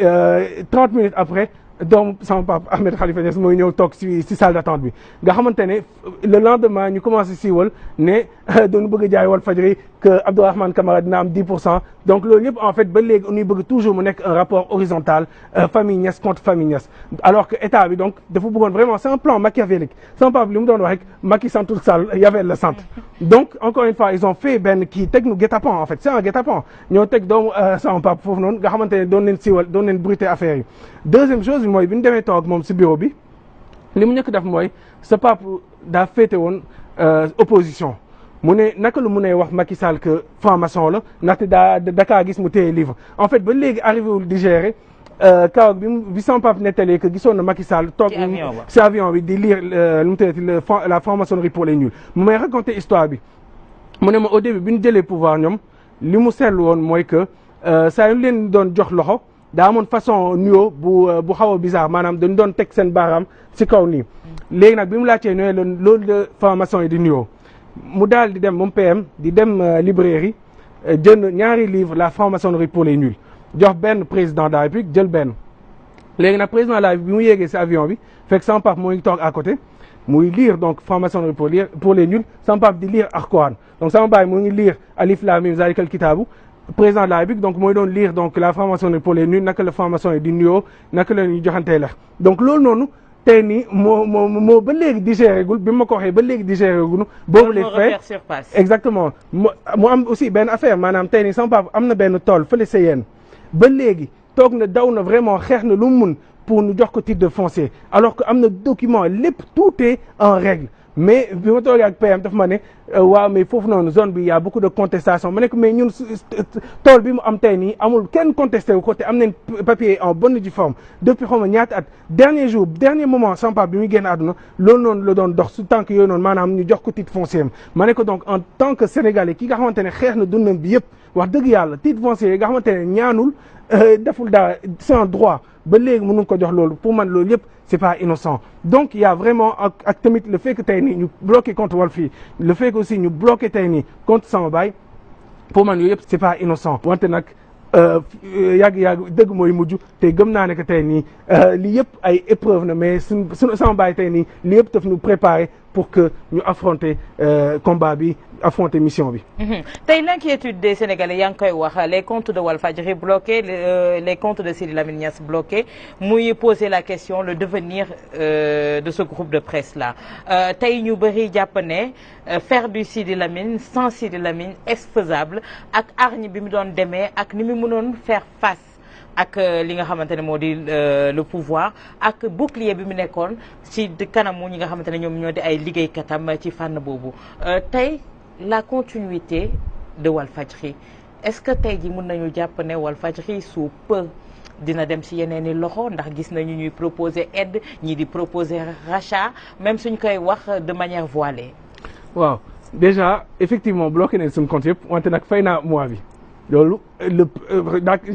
30 minutes après. donc sama papa Ahmed Khalifa Niass mooy ñëw toog si salle d'attente bi nga xamante ne le lendemain ñu commencé siiwal ne doonu bëgg a jaay Walfadjri que Abdourahmane Camara dina am 10% donc loolu yëpp en fait ba léegi ñuy bëgg toujours mu nekk un rapport horizontal famille Niass contre famille Niass alors que état bi donc dafa bëggoon vraiment c'est un plan machiavélique sama papa li mu doon wax rek Macky santul Sall Yavel la sant donc encore une fois ils ont fait benn kii teg nu guet-apens en fait c'est un guet-apens ñoo teg doomu sama papa foofu noonu nga xamante ne doon leen siiwal doon leen bruiter affaire yi. Deuxième chose mooy bi ñu demee toog moom si bureau bi li mu njëkk def mooy sa papa daa féete woon opposition mu ne naka lu mun a wax Macky Sall que franc-maçon la ndaxte dakaa gis mu téye livre en fait ba léegi arrivé wul digérer kaw bi sama papa nettalee que gisoon na Macky Sall toog si avion bi di lire lu mu tëddee la franc-maçonnerie pour les nuls mu may raconter histoire bi mu ne ma au début bi ñu jëlee pouvoir ñoom li mu seetlu woon mooy que saa yu leen doon jox loxo daa amoon façon nuyoo bu xaw a bizarre maanaam dañu doon teg seen baaraam si kaw nii léegi nag bi mu laajtee nuyoo loolu de franc-maçon yi di nuyoo mu daal di dem moom PM di dem librairie jënd ñaari livre la franc-maçonnerie pour les nuls jox benn président de la République jël benn léegi nag président de la République bi mu yéegee si avion bi fekk sama papa moo ngi toog à côté muy lire donc franc-maçonnerie pour les nuls sama papa di lire Alxuraan donc sama baay moo ngi lire alif laam miim zaalikal kitaabu président de la République donc mooy doon lire donc la franc-maçonnerie pour les nuls naka la franc-maçon yi di nuyoo naka la ñuy joxantee la donc loolu noonu tey nii moo ba léegi digéré gul bi ma ko waxee ba léegi digéré gul boobu les faits exactement mu am aussi benn affaire maanaam tey nii sama papa am na benn tool fële sa yéen ba léegi toog na daw na vraiment xeex na lu mu mun pour ñu jox ko titre de foncier alors que am na document lépp tout est en règle mais bi ma toogee ak PM daf ma ne waaw mais foofu noonu zone bi y a beaucoup de contestation ma ne ko mais ñun tool bi mu am tey nii amul kenn contesté wu ko te am nañ papier en bonne et due forme depuis xaw ma ñaata at dernier moment sama papa bi muy génn àdduna loolu noonu la doon dox su tànk yooyu noonu maanaam ñu jox ko titre foncier ma ne ko donc en tant que sénégalais ki nga xamante ne xeex na dundam bi yëpp wax dëgg yàlla titre foncier yi nga xamante ne ñaanul deful dara c'est un droit ba léegi mënuñ ko jox loolu pour man loolu yëpp c'est pas innocent donc il y a vraiment ak tamit le fait que tey nii ñu bloqué contre Walf fii le fait que aussi ñu bloqué tey nii contre sama baay pour man yooyu yëpp c'est pas innocent wante nag yàgg dëgg mooy mujj te gëm naa ne que tey nii lii yëpp ay épreuve na mais suñu sama baay tey nii lii yëpp daf ñu préparer pour que ñu affronter combat bi affronter mission bi. tey l'inquiétude des Sénégalais yaa ngi koy wax les comptes de Walfadjri bloqués les comptes de Sidi Lamine Niass bloqués muy poser la question le devenir de ce groupe de presse là tey ñu bëri jàpp ne faire du Sidi Lamine sans Sidi Lamine est faisable ak hargne bi mu doon demee ak ni mu mënoon faire face. ak li nga xamante ne moo di le pouvoir ak bouclier bi mu nekkoon ci kanamu ñi nga xamante ne ñoom ñoo di ay liggéeykatam ci fànn boobu tey la continuité de Walfadjri est-ce que tey ji mën nañu jàpp ne Walfadjri sous peu dina dem ci yeneen i loxo ndax gis nañu ñuy proposer aide ñii di proposer rachat même suñ koy wax de manière voilée. waaw déjà effectivement bloqué nañ suñu compte yëpp wante nag fay naa mois bi. loolu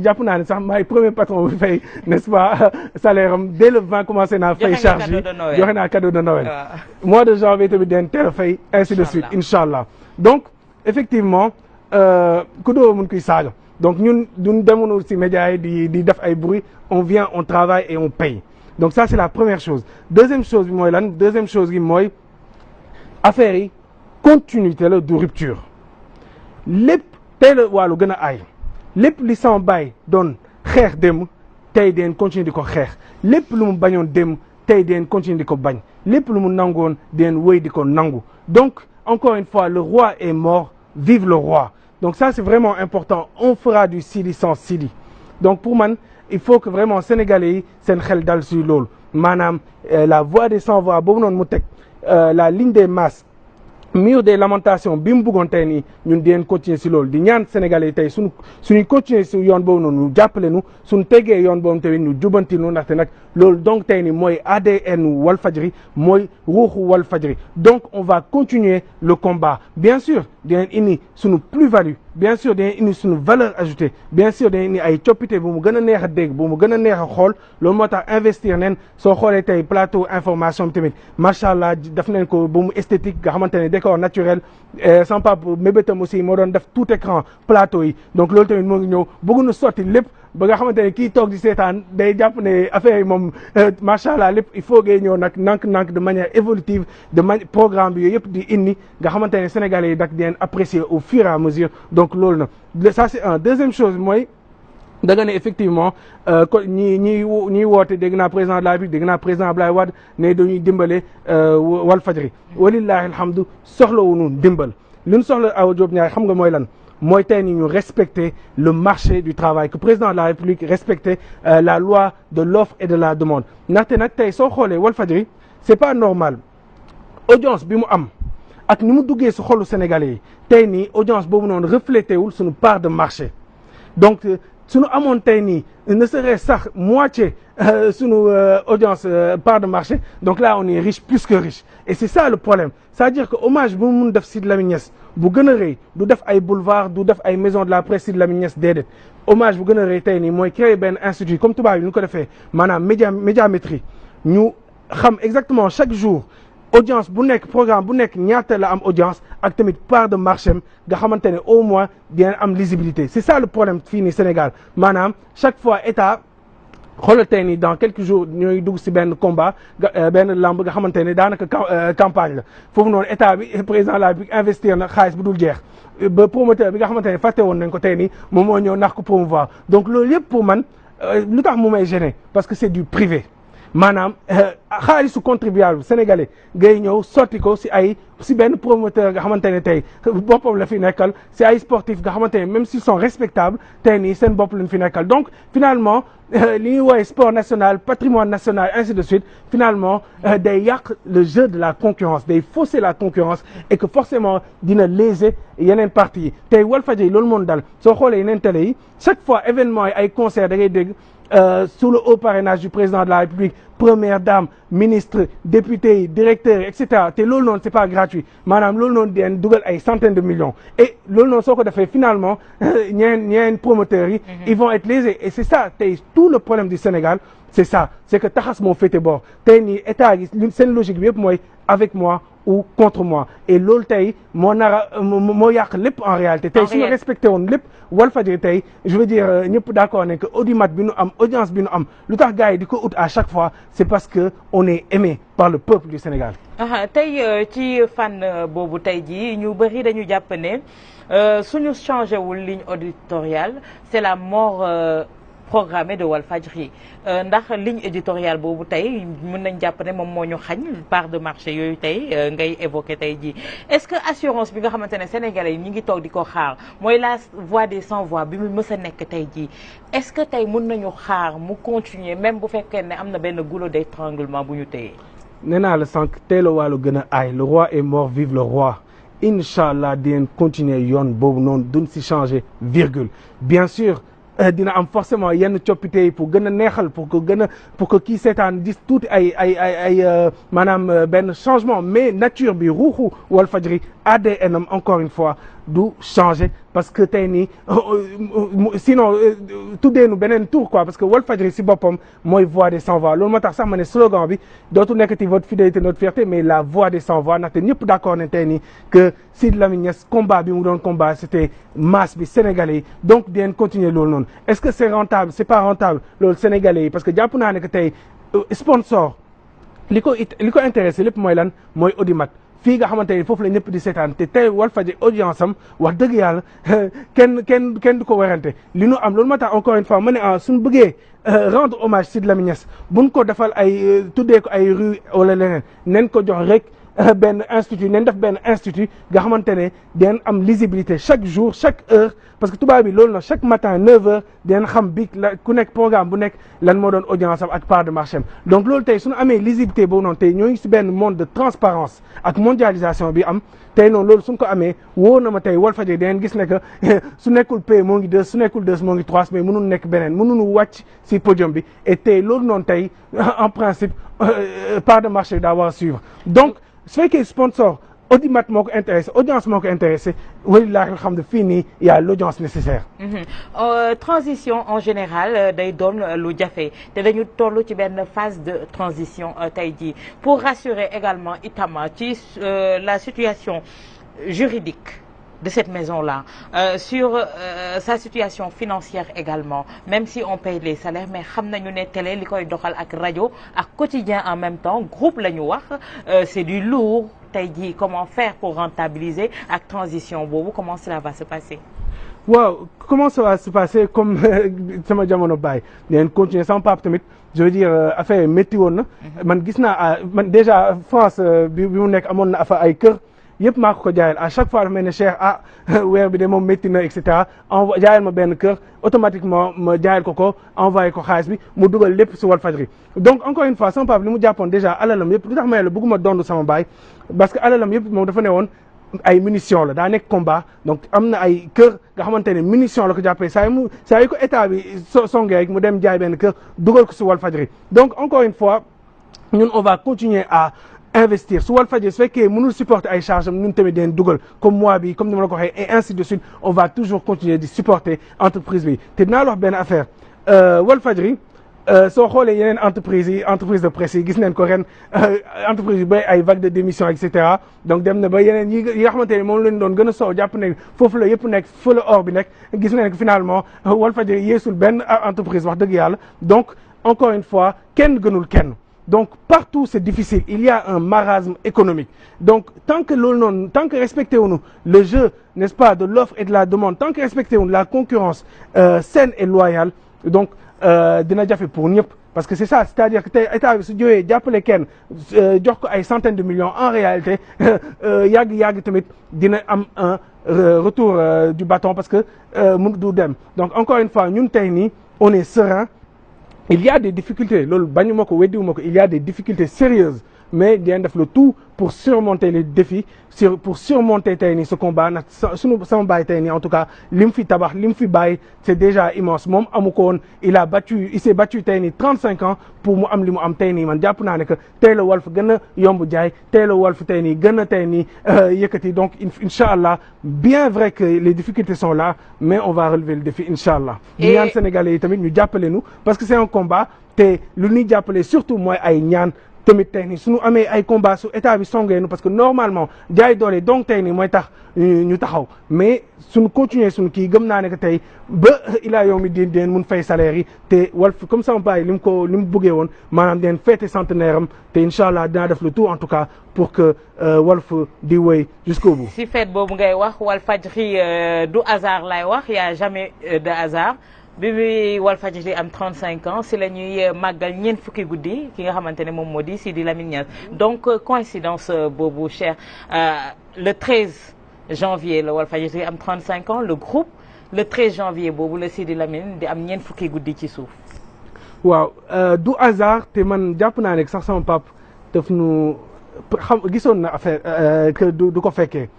jàpp naa ne sax maay premier patron bu fay n'est-ce pas salaire am dès le 20 commencé naa fay charge yi joxe naa cadeau de Noël mois de janvier tamit den teel a fay ainsi de suite incha allah donc effectivement ku doo mun kuy saaga donc ñun demoon ci médias yi di def ay bruit on vient on travaille et on paye donc ça c'est la première chose. Deuxième chose bi mooy lan deuxième chose gi mooy affaire yi continuité la de rupture lépp tey la wàllu gën a aay lépp li sama baay doon xeex démb tey deen continuer di ko xeex lépp lu mu bañoon démb tey deen continuer di ko bañ lépp lu mu nangoon deen wéy di ko nangu donc encore une fois le roi est mort vive le roi donc ça c'est vraiment important on fera du Sidy sans Sidy donc pour man il faut que vraiment sénégalais yi seen xel dal si loolu maanaam la voix des sans voix boobu noonu mu teg la ligne des masses mur des lamentations bi mu bëggoon tey nii ñun di leen continuer si loolu di ñaan sénégalais yi tey suñuy continuer si yoon boobu noonu ñu jàppale nu suñu tegee yoon boobu tamit ñu jubanti nu ndaxte nag loolu donc tey nii mooy ADN Walfadjri mooy ruuxu Walfadjri donc on va continuer le combat bien sûr dinañ indi suñu plus-value bien sûr dinañ indi suñu valeur ajoutée bien sûr dinañ indi ay coppite bu mu gën a neex a dégg bu mu gën a neex a xool loolu moo tax investir neen soo xoolee tey plateau information bi tamit macha allah def nañ ko ba mu esthétique nga xamante ne décor naturel sans pas mébétam aussi moo doon def tout écran plateau yi donc loolu tamit moo ngi ñëw bëgg na sotti lépp ba nga xamante ne kii toog di seetaan day jàpp ne affaire yi moom macha allah lépp il faut ngay ñëw nag nank de manière évolutive programme bi yooyu yëpp di indi nga xamante ne sénégalais yi dak di leen apprécier au fur et à mesure donc loolu na ça c'est un deuxième chose mooy da nga ne effectivement ñiy woote dégg naa président de la République dégg naa président Abdoulaye Wade ne dañuy dimbale Walfadjri walillahi alhamdu soxlawuñu dimbal li ñu soxla Awa Diop Ndiaye xam nga mooy lan mooy tey ni ñu respecter le marché du travail que président de la République respecter la loi de l'offre et de la demande ndaxte nag tey soo xoolee Walfadjri c'est pas normal audience bi mu am ak ni mu duggee si xolu sénégalais yi tey nii audience boobu noonu reflété wul suñu part de marché donc suñu amoon tey nii ne serait sax moitié suñu audience part de marché donc là on est riche plus que riche et c'est ça le problème c'est-à-dire que hommage bu mu mun def Sidy Lamine Niass bu gën a rëy du def ay boulevard du def ay maison de la presse Sidy Lamine Niass déedéet hommage bu gën a rëy tey nii mooy créer benn institut comme tubaab yi ñu ko defee maanaam médiamétrie ñu xam exactement chaque jour audience bu nekk programme bu nekk ñaata la am audience ak tamit part de marché am nga xamante ne au moins dina am lisibilité c'est ça le problème fii nii Sénégal maanaam chaque fois état xoolal tey nii dans quelques jours ñooy dugg si benn combat benn lamb nga xamante ne daanaka campagne la foofu noonu état bi président de la République investir na xaalis bu dul jeex ba promoteur bi nga xamante ne fàtte woon nañ ko tey nii moom moo ñëw nax ko promouvoir donc loolu yëpp pour man lu tax mu may gêner parce que c'est du privé maanaam xaalisu contribuable sénégalais ngay ñëw sotti ko si benn promoteur nga xamante ne tey boppam la fi nekkal si ay sportifs nga xamante ne même s'ils sont respectables tey nii seen bopp lañ fi nekkal donc finalement li ñuy woowee sport national patrimoine national ainsi de suite finalement day yàq le jeu de la concurrence day fausser la concurrence et que forcément dina léser yeneen parties yi tey Walfadjri loolu moon dal soo xoolee yeneen télé yi chaque fois événement yi ay concert da ngay dégg sous le haut parrainage du président de la République première dame ministre député yi directeur et cetera te loolu noonu c'est pas gratuit maanaam loolu noonu den dugal ay centaines de millions et loolu noonu soo ko defee finalement ñeen promoteurs yi ils vont être lésés et c'est ça tey tout le problème du Sénégal c'est ça c'est que taxas moo féete bor tey nii état gi seen logique bi yëpp mooy avec moi ou contre moi et loolu tey moo moo yàq lépp en réalité tey suñu respecté woon lépp Walfadjri tey je veux dire ñëpp d'accord ne que audimat bi nu am audience bi nu am lu tax gars yi di ko ut à chaque fois c'est parce que on est aimé par le peuple du Sénégal tey ci fànn boobu tey jii ñu bëri dañu jàpp ne suñu changé wul ligne éditoriale c'est la mort programmé de Walfadjri ndax ligne éditoriale boobu tey mën nañ jàpp ne moom moo ñu xañ part de marché yooyu tey ngay évoqué tey jii est-ce que assurance bi nga xamante ne sénégalais yi ñu ngi toog di ko xaar mooy la voix des sans voix bi mu mës a nekk tey jii est-ce que tey mën nañu xaar mu continuer même bu fekkee ne am na benn goulot d'étranglement bu ñu téye. nee naa la sànq tey la wàllu gën a aay le roi est mort vive le roi incha allah di leen continuer yoon boobu noonu duñ si changer virgule bien sûr. dina am forcément yenn coppite yi pour gën a neexal pour que kii seetaan gis tuuti ay maanaam benn changement mais nature bi ruuxu Walfadjri ADN am encore une fois du changer parce que tey nii sinon tuddee nu beneen tour quoi parce que Walfadjri si boppam mooy voix des sans voix loolu moo tax sax ma ne slogan bi dootu nekkati votre fidélité notre fierté mais la voix des sans voix ndaxte ñëpp d'accord ne tey nii que Sidy Lamine Niass combat bi mu doon combat c'était masse bi sénégalais yi donc di leen continuer loolu noonu est-ce que c'est rentable c'est pas rentable loolu sénégalais yi parce que jàpp naa ne que tey sponsor li ko intéressé lépp mooy lan mooy audimat fii nga xamante ni foofu la ñëpp di seetaan te tey Walfadjri audience am wax dëgg yàlla kenn du ko werante li nu am loolu moo tax encore une fois ma ne suñu bëggee rendre hommage Sidy Lamine Niass buñ ko defal ay tuddee ko ay rue wala leneen nen ko jox rek benn institut nen def benn institut nga xamante ne den am lisibilité chaque jour chaque heure parce que tubaab bi loolu na chaque matin 9h den xam bi la ku nekk programme bu nekk lan moo doon audience am ak part de marché am donc loolu tey suñu amee lisibilité boobu noonu tey ñoo ngi si benn monde de transparence ak mondialisation bi am tey noonu loolu suñ ko amee wóor na ma tey Walfadjri dangeen gis ne que su nekkul P moo ngi 2 su nekkul 2 moo ngi 3 mais mënul nekk beneen mënuñu wàcc si podium bi et tey loolu noonu tey en principe part de marché daa war a suivre donc su fekkee sponsor audimat moo ko intéressé audience moo ko intéressé walilahi alhamdu fii nii y a l'audience nécessaire. Transition en général day doon lu jafe te dañu toll ci benn phase de transition tey jii pour rassurer également itam ci la situation juridique de cette maison-là, sur sa situation financière également, même si on paye les salaires, mais xam nañu ne télé li koy doxal ak rajo ak quotidien en même temps groupe la ñu wax c'est du lourd tey jii comment faire pour rentabiliser ak transition boobu comment cela va se passer? waaw comment ça va se passer comme sama jamono baay dinañ continuer sama papa tamit je veux dire affaire métti woon na man gis naa man déjà France bi mu nekk amoon na affaire ay kër yëpp maa ko jaayal à chaque fois dafa mel ne Cheikh weer bi de moom métti na et cetera jaayal ma benn kër automatiquement ma jaayal ko envoyé ko xaalis bi mu dugal lépp si Walfadjri donc encore une fois sama papa li mu jàppoon déjà alalam yëpp lu tax may la bëgguma dondu sama baay parce que alalam yëpp moom dafa ne woon ay munitions la daa nekk combat donc am na ay kër nga xamante ne munitions la ko jàppee saa yu ko état bi songee rek mu dem jaay benn kër dugal ko si Walfadjri donc encore une fois ñun on va continuer à investir su Walfadjri su fekkee mënul supporter ay charges am ñun tamit den dugal comme moi bi comme ni ma la ko waxee et ainsi de suite on va toujours continuer di supporter entreprise bi te dinaa la wax benn affaire Walfadjri soo xoolee yeneen entreprise de presse yi gis nañ ko ren entreprise yu bay ay vague de démission et cetera donc dem na ba yeneen yi nga xamante ne moom lañ doon gën a soow jàpp ne foofu la yëpp nekk fa la or bi nekk gis nañ ko finalement Walfadjri yeesul benn entreprise wax dëgg yàlla donc encore une fois kenn gënul kenn. Donc partout c'est difficile il y a un marasme économique donc tant que loolu noonu tant que respecté wuñu le jeu n'est-ce pas de l'offre et de la demande tant que respecté wuñu la concurrence saine et loyale donc dina jafe pour ñëpp parce que c'est ça c'est-à-dire que tey état bi su jógee jàppale kenn jox ko ay centaines de millions en réalité yàgg tamit dina am un retour du bâton parce que mun du dem donc encore une fois ñun tey nii on est serein. Il y a des difficultés loolu bañu ma ko weddiwu ma ko il y a des difficultés sérieuses mais dinañ def le tout pour surmonter les défis pour surmonter tey nii ce combat nag sama baay tey nii en tout cas li mu fi tabax li mu fi bàyyi c'est déjà immense moom amu ko woon il s'est battu tey nii 35 ans pour mu am li mu am tey nii man jàpp naa ne que tey la Walf gën a yomb jaay tey la Walf tey nii gën a tey nii yëkkati donc incha allah bien vrai que les difficultés sont là mais on va relever le défi incha allah. di ñaan sénégalais yi tamit ñu jàppale nu parce que c'est un combat te lu ñuy jàppale surtout mooy ay ñaan. tamit tey nii suñu amee ay combat su état bi songeenu parce que normalement jaay doole donc tey nii mooy tax ñu taxaw mais suñu continuer suñu kii gëm naa ne que tey ba ilaa yow mi deen mun fay salaire yi te Walf comme sama baay li mu bëggee woon maanaam den fête centenaire am te incha allah dinaa def le tout en tout cas pour que Walf di wéy jusqu'au bout. si fête boobu ngay wax Walfadjri du hasard lay wax y a jamais de hasard. bi Walfadjri am 35 ans si la ñuy màggal ñeent fukki guddi ki nga xamante ne moom moo di Sidy Lamine Niass donc coïncidence boobu cher le 13 janvier la Walfadjri am 35 ans le groupe le 13 janvier boobu la Sidy Lamine di am ñeent fukki guddi ci suuf. waaw du hasard te man jàpp naa ne sax sama pap daf nu gisoon na affaire que du ko fekkee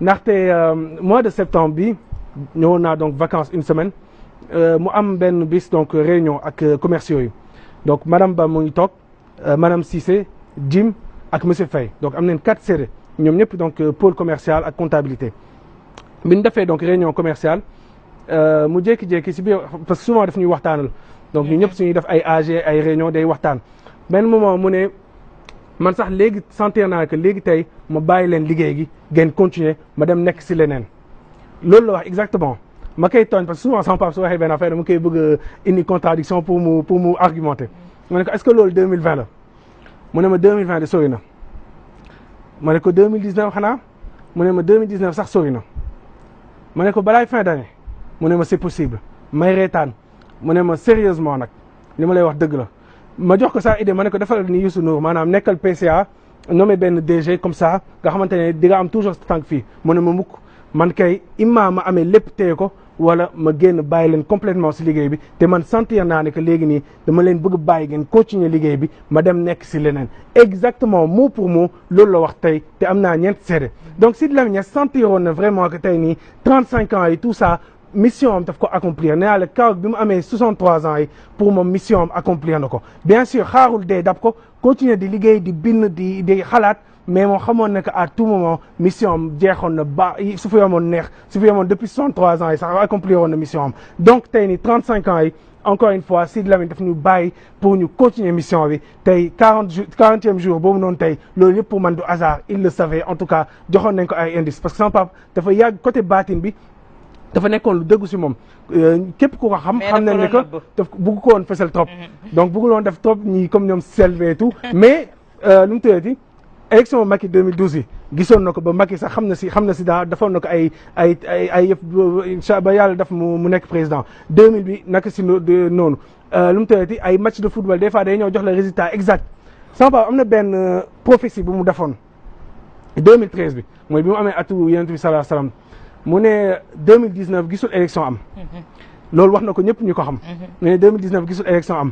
ndaxte mois de septembre bi ñëwoon naa donc vacances une semaine. mu am benn bis donc réunion ak commerciaux yi donc madame Ba mu ngi toog madame Cissé Jim ak monsieur Faye donc am nañ 4 CD ñoom ñëpp donc pôle commercial ak comptabilité bi ñu defee donc réunion commerciale mu jékki-jékki si biir parce que souvent daf ñuy waxtaanal donc ñu ñëpp suñuy def ay AG ay réunion day waxtaan benn moment mu ne man sax léegi sentir naa que léegi tey ma bàyyi leen liggéey gi ngeen continuer ma dem nekk si leneen loolu la wax exactement ma koy tooñ parce que souvent sama papa su waxee benn affaire dama koy bëgg indi contradiction pour mu argumenter ma ne ko est-ce que loolu 2020 la mu ne ma 2020 de sori na ma ne ko 2019 xanaa mu ne ma 2019 sax sori na ma ne ko balaay fin d'année mu ne ma c'est possible may reetaan mu ne ma sérieusement nag li ma lay wax dëgg la ma jox ko sax idée ma ne ko defal ni Youssou Ndour maanaam nekkal PCA nommé benn DG comme ça nga xamante ne di nga am toujours tànk fii mu ne ma mukk man kay imma ma amee lépp téye ko wala ma génn bàyyi leen complètement si liggéey bi te man sentir naa ne que léegi nii dama leen bëgg bàyyi ngeen continuer liggéey bi ma dem nekk si leneen exactement mot pour mot loolu la wax tey te am naa ñeent seede donc Sidy Lamine Niass sentiroon na vraiment que tey nii 35 ans et tout ça mission am daf ko accomplir nee naa la kaw bi mu amee 63 ans yi pour moom mission am accomplir na ko bien sûr xaarul dee dab ko continuer di liggéey di bind di xalaat mais moom xamoon na que à tout moment mission am jeexoon na ba su fi yemoon neex su fi yemoon depuis 63 ans yi sax accomplir woon na mission am donc tey ni 35 ans yi encore une fois Sidy Lamine daf ñu bàyyi pour ñu continuer mission bi tey 40e jour boobu noonu tey loolu yëpp pour man du hasard il le savait en tout cas joxoon nañ ko ay indice parce que sama papa dafa yàgg côté baatin bi dafa nekkoon lu dëggu si moom képp ku ko xam nañ ne que daf bëgg ko woon fësal trop donc bëggul woon def trop ñi comme ñoom Selve et tout mais lu mu tëddati élection Macky 2012 yi gisoon na ko ba Macky sax xam na si daa defoon na ko ay yëpp incha ba yàlla def mu nekk président 2000 bi naka si noonu lu mu tëddati ay match de football des fois day ñëw jox la résultat exact sama papa am na benn prophétie bu mu defoon 2013 bi mooy bi mu amee atu Yonent bi sallallahu alayhi wasallam mu ne 2019 gisul élection am loolu wax na ko ñëpp ñu ko xam mu ne 2019 gisul élection am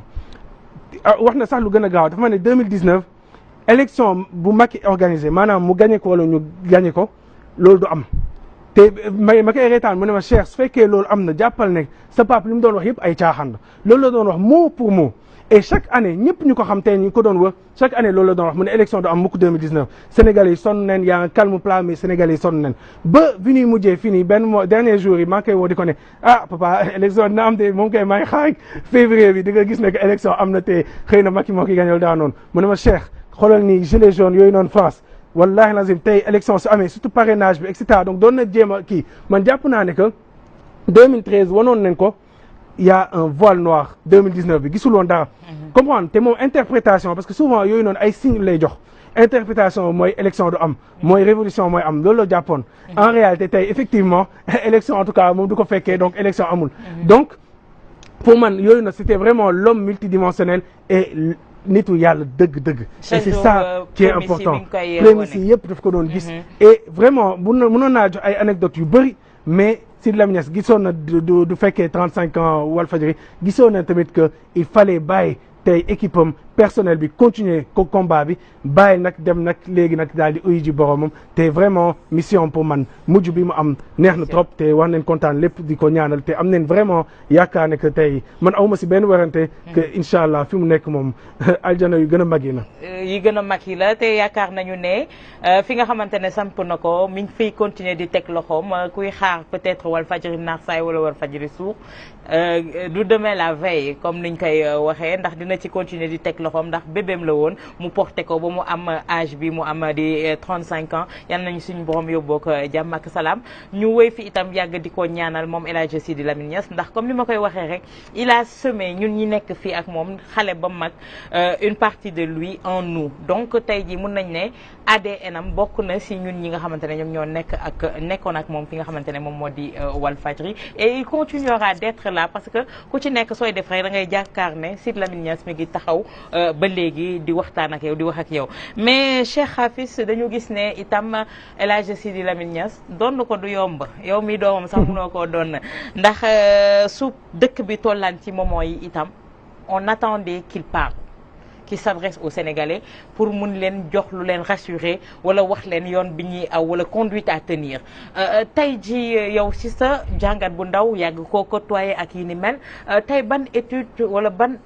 wax na sax lu gën a gaaw dafa ma ne 2019 élection bu Macky organisé maanaam mu gagné ko wala ñu gagné ko loolu du am te ma koy reetaan mu ne ma Cheikh su fekkee loolu am na jàppal ne sa papa li mu doon wax yëpp ay caaxaan la loolu la doon wax mot pour mot et chaque année ñëpp ñu ko xam tey ñu ko doon wër chaque année loolu la doon wax mu ne élection du am mukk 2019 Sénégalais yi sonn nañ yaa calme plat mais Sénégalais yi sonn nañ ba bi ñuy mujjee fini benn mois dernier jour yi maa ngi koy woo di ko ne ah papa élection dina am te moom koy maa ngi xaar février bi di nga gis ne que élection am na te xëy na Macky moo ki gañal daa noonu mu ne ma Cheikh xoolal ni gilets jaunes yooyu noonu France wallahi lazim tey élection su amee surtout parrainage bi et cetera donc doon na jéem a kii man jàpp naa ne que 2013 wanoon nañ ko il y a un voile noir 2019 bi gisul woon dara comprendre te moom interprétation parce que souvent yooyu noonu ay signe lay jox interprétation mooy élection du am mooy révolution mooy am loolu la jàppoon en réalité tey effectivement élection en tout cas moom du ko fekkee donc élection amul donc pour man yooyu na c'était vraiment l'homme multidimensionnel et nitu yàlla dëgg-dëgg et c'est ça qui est important prémices yi yëpp daf ko doon gis et vraiment mënoon naa jox ay anecdotes yu bëri mais Sidy Lamine Niass gisoon na du fekkee 35 ans Walfadjri gisoon na tamit que il fallait bàyyi tey équipe am personnel bi continuer ko combat bi bàyyi nag dem nag léegi nag daal di uyu ji boromam te vraiment mission pour man mujj bi mu am neex na trop te wax nañ kontaan lépp di ko ñaanal te am nañ vraiment yaakaar ne que tey man awma si benn werante que incha allah fi mu nekk moom aljana yu gën a mag yi la yi gën a mag yi la te yaakaar nañu ne fi nga xamante ne samp na ko mi ngi fiy continuer di teg loxoom kuy xaar peut-être Walfadjri naax saay wala Walfadjri suux du demain la veille comme niñ koy waxee ndax dina ci continuer di teg loxoom ndax bébéem la woon mu porté ko ba mu am âge bi mu am di 35 ans yal nañu suñu borom yóbboo ko jàmm ak salaam ñu wéy fi itam yàgg di ko ñaanal moom El Hadji Sidy Lamine Niass ndax comme ni ma koy waxee rek il a semé ñun ñi nekk fii ak moom xale ba mag une partie de lui en nous donc tey jii mun nañ ne ADN am bokk na si ñun ñi nga xamante ne ñoom ñoo nekkoon ak moom fi nga xamante ne moom moo di Walfadjri et il continuera d'être là parce que ku ci nekk sooy def rek da ngay jàkkaar ne Sidy Lamine Niass mi ngi taxaw ba léegi di waxtaan ak yow di wax ak yow mais Cheikh Hafiz dañu gis ne itam El Hadji Sidy Lamine Niass doon ko du yomb yow mi doomam sax mënoo koo doon ndax su dëkk bi tollaan ci moment yi itam on attendait qu'il parle qui s'adresse aux Sénégalais pour mun leen jox lu leen rassurer wala wax leen yoon bi ñuy aw wala conduite à tenir tey ji yow si sa jàngat bu ndaw yàgg koo côtoyer ak yi ni mel tey ban étude wala ban